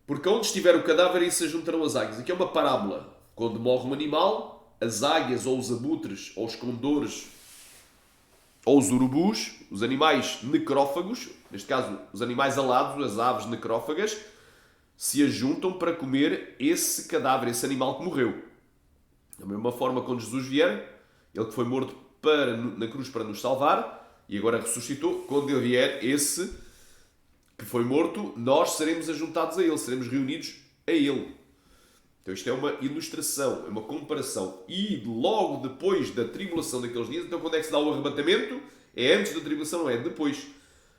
Porque onde estiver o cadáver, aí se ajuntarão as águias. Aqui é uma parábola. Quando morre um animal, as águias ou os abutres ou os condores ou os urubus, os animais necrófagos, neste caso os animais alados, as aves necrófagas, se ajuntam para comer esse cadáver, esse animal que morreu. Da mesma forma, quando Jesus vier, ele que foi morto na cruz para nos salvar e agora ressuscitou, quando ele vier, esse que foi morto, nós seremos ajuntados a ele, seremos reunidos a ele. Então isto é uma ilustração, é uma comparação. E logo depois da tribulação daqueles dias, então quando é que se dá o arrebatamento? É antes da tribulação, não é? Depois.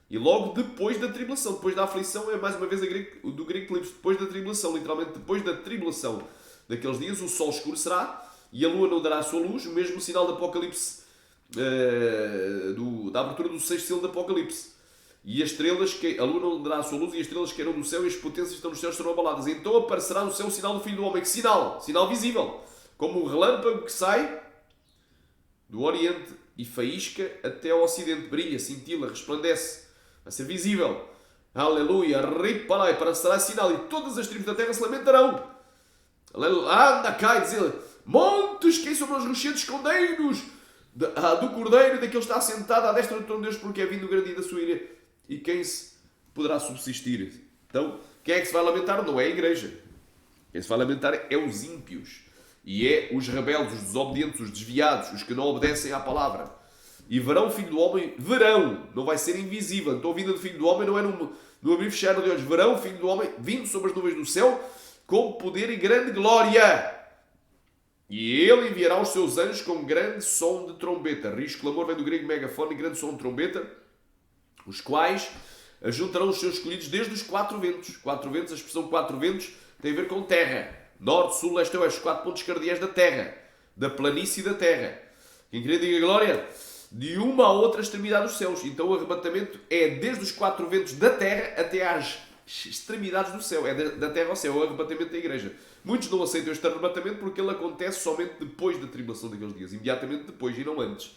E logo depois da tribulação, depois da aflição, é mais uma vez do grego clipse, depois da tribulação, literalmente depois da tribulação daqueles dias, o sol escurecerá e a lua não dará a sua luz, o mesmo sinal do Apocalipse, da abertura do sexto selo do Apocalipse. E as estrelas, a lua não dará a sua luz e as estrelas cairão do céu e as potências que estão nos céus serão abaladas. Então aparecerá no céu o sinal do Filho do Homem. Que sinal? Sinal visível. Como um relâmpago que sai do Oriente e faísca até ao Ocidente. Brilha, cintila, resplandece. Vai ser visível. Aleluia. Ripalai, aparecerá sinal e todas as tribos da terra se lamentarão. Aleluia. Anda cá e diz ele: montes, quem são os rochedos escondeiros do Cordeiro e daquele que está sentado à destra do trono de Deus, porque é vindo o grande dia da sua ira. E quem se poderá subsistir? Então, quem é que se vai lamentar? Não é a igreja. Quem se vai lamentar é os ímpios. E é os rebeldes, os desobedientes, os desviados, os que não obedecem à palavra. E verão o Filho do Homem, verão, não vai ser invisível. Então a vinda do Filho do Homem não é no abrir e fechar de olhos. Verão o Filho do Homem vindo sobre as nuvens do céu com poder e grande glória. E ele enviará os seus anjos com grande som de trombeta. Risco, clamor, vem do grego megafone e grande som de trombeta. Os quais ajuntarão os seus escolhidos desde os quatro ventos. Quatro ventos, a expressão quatro ventos tem a ver com terra. Norte, sul, leste e oeste. Os quatro pontos cardeais da terra. Da planície da terra. Quem queria diga glória? De uma a outra extremidade dos céus. Então o arrebatamento é desde os quatro ventos da terra até às extremidades do céu. É da terra ao céu. O arrebatamento da igreja. Muitos não aceitam este arrebatamento porque ele acontece somente depois da tribulação daqueles dias. Imediatamente depois e não antes.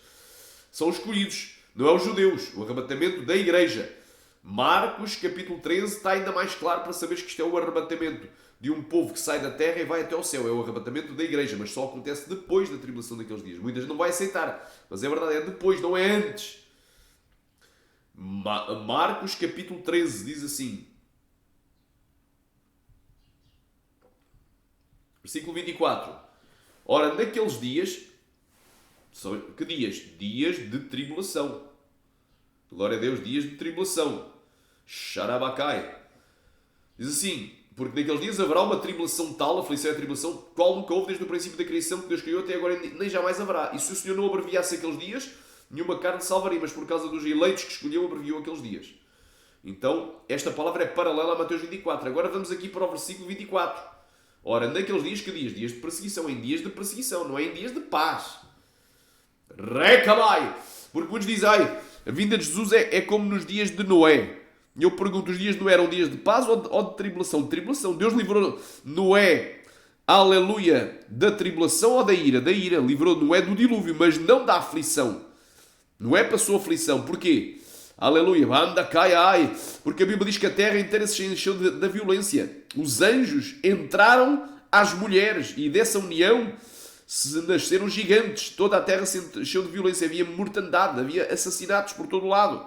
São os escolhidos. Não é os judeus, o arrebatamento da igreja. Marcos, capítulo 13, está ainda mais claro para saberes que isto é o arrebatamento de um povo que sai da terra e vai até ao céu. É o arrebatamento da igreja, mas só acontece depois da tribulação daqueles dias. Muita gente não vai aceitar, mas é verdade, é depois, não é antes. Marcos, capítulo 13, diz assim. Versículo 24. Ora, naqueles dias... Que dias? Dias de tribulação. Glória a Deus, dias de tribulação. Xarabacai. Diz assim: Porque naqueles dias haverá uma tribulação tal, aflição e tribulação, qual nunca houve desde o princípio da criação que Deus criou até agora, nem jamais haverá. E se o Senhor não abreviasse aqueles dias, nenhuma carne salvaria, mas por causa dos eleitos que escolheu, abreviou aqueles dias. Então, esta palavra é paralela a Mateus 24. Agora vamos aqui para o versículo 24. Ora, naqueles dias, que dias? Dias de perseguição. Em dias de perseguição, não é em dias de paz. Recamai! Porque muitos dizem, a vinda de Jesus é como nos dias de Noé. E eu pergunto, os dias de Noé eram dias de paz ou de tribulação? De tribulação. Deus livrou Noé, aleluia, da tribulação ou da ira? Da ira. Livrou Noé do dilúvio, mas não da aflição. Noé passou aflição. Porquê? Aleluia. Anda, cai, ai. Porque a Bíblia diz que a terra inteira se encheu da violência. Os anjos entraram às mulheres e dessa união se nasceram gigantes. Toda a terra se encheu de violência. Havia mortandade, havia assassinatos por todo o lado.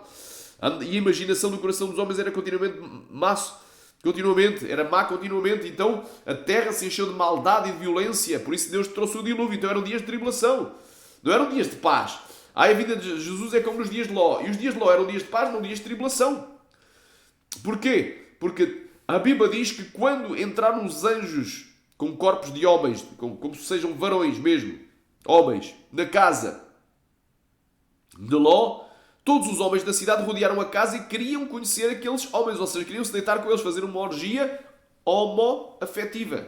E a imaginação do coração dos homens era continuamente má. Então a terra se encheu de maldade e de violência. Por isso Deus trouxe o dilúvio. Então eram dias de tribulação. Não eram dias de paz. A vida de Jesus é como nos dias de Ló. E os dias de Ló eram dias de paz, não dias de tribulação. Porquê? Porque a Bíblia diz que quando entraram os anjos com corpos de homens, como se sejam varões mesmo, homens, na casa de Ló, todos os homens da cidade rodearam a casa e queriam conhecer aqueles homens, ou seja, queriam se deitar com eles, fazer uma orgia homoafetiva.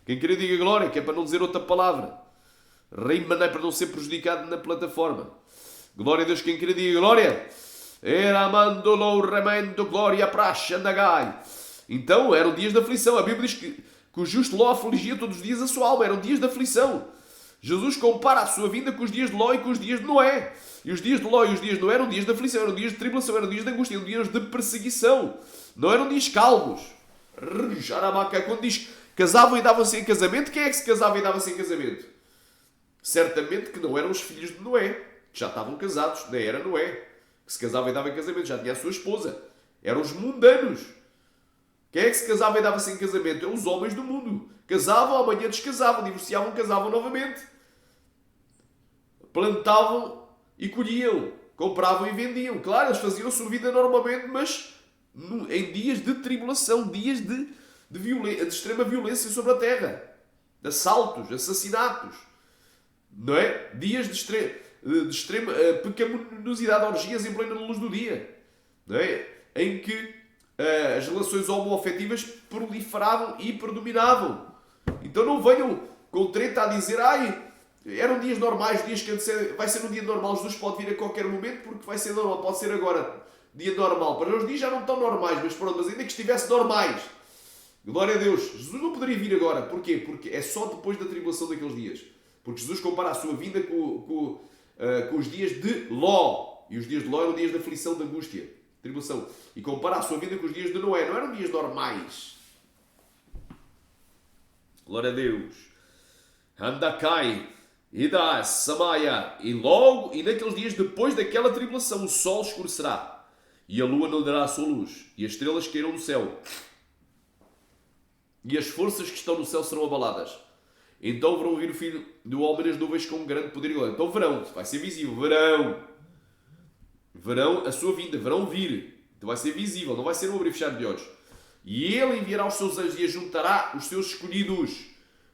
Quem queria diga glória, que é para não dizer outra palavra. Rei-mané para não ser prejudicado na plataforma. Glória a Deus, quem queria diga glória. Era mandolo remendo glória praxa nagai. Então eram dias de aflição. A Bíblia diz que o justo Ló afligia todos os dias a sua alma. Eram dias de aflição. Jesus compara a sua vinda com os dias de Ló e com os dias de Noé. E os dias de Ló e os dias de Noé eram dias de aflição, eram dias de tribulação, eram dias de angústia, eram dias de perseguição. Não eram dias calmos. Quando diz casavam e davam-se em casamento, quem é que se casava e dava-se em casamento? Certamente que não eram os filhos de Noé, que já estavam casados, nem era Noé, que se casava e dava em casamento, já tinha a sua esposa. Eram os mundanos. Quem é que se casava e dava-se em casamento? É os homens do mundo. Casavam, amanhã descasavam, divorciavam, casavam novamente. Plantavam e colhiam. Compravam e vendiam. Claro, eles faziam a sua vida normalmente, mas em dias de tribulação, dias de extrema violência sobre a terra. De assaltos, assassinatos. Não é? Dias de extrema pecaminosidade, orgias em plena luz do dia. Não é? Em que as relações homoafetivas proliferavam e predominavam. Então não venham com treta a dizer eram dias normais, dias que vai ser um dia normal, Jesus pode vir a qualquer momento porque vai ser normal, pode ser agora dia normal. Para os dias já não estão normais, mas pronto, mas ainda que estivesse normais, glória a Deus, Jesus não poderia vir agora. Porquê? Porque é só depois da tribulação daqueles dias. Porque Jesus compara a sua vinda com os dias de Ló. E os dias de Ló eram dias de aflição, de angústia, tribulação. E compara a sua vida com os dias de Noé. Não eram dias normais. Glória a Deus. Andacai, Ida, Samaia. E logo, e naqueles dias depois daquela tribulação, o sol escurecerá. E a lua não dará a sua luz. E as estrelas cairão no céu. E as forças que estão no céu serão abaladas. Então verão vir o Filho do Homem nas nuvens com um grande poder e glória. Então verão, vai ser visível. Verão a sua vinda, verão vir. Então vai ser visível, não vai ser um abrir e fechar de olhos. E ele enviará os seus anjos e ajuntará os seus escolhidos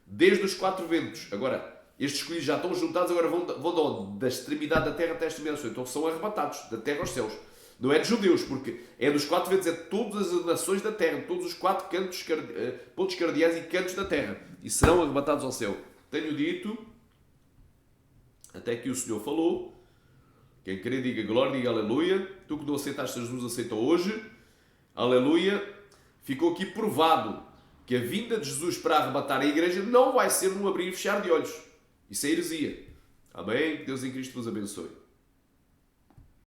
desde os quatro ventos. Agora, estes escolhidos já estão juntados, agora vão de onde? Da extremidade da terra até a extremidade do céu. Então são arrebatados da terra aos céus. Não é de judeus, porque é dos quatro ventos, é de todas as nações da terra, todos os quatro pontos cardeais e cantos da terra. E serão arrebatados ao céu. Tenho dito, até que o Senhor falou. Quem querer diga glória, diga aleluia. Tu que não aceitaste Jesus, aceita hoje. Aleluia. Ficou aqui provado que a vinda de Jesus para arrebatar a igreja não vai ser num abrir e fechar de olhos. Isso é heresia. Amém? Que Deus em Cristo vos abençoe.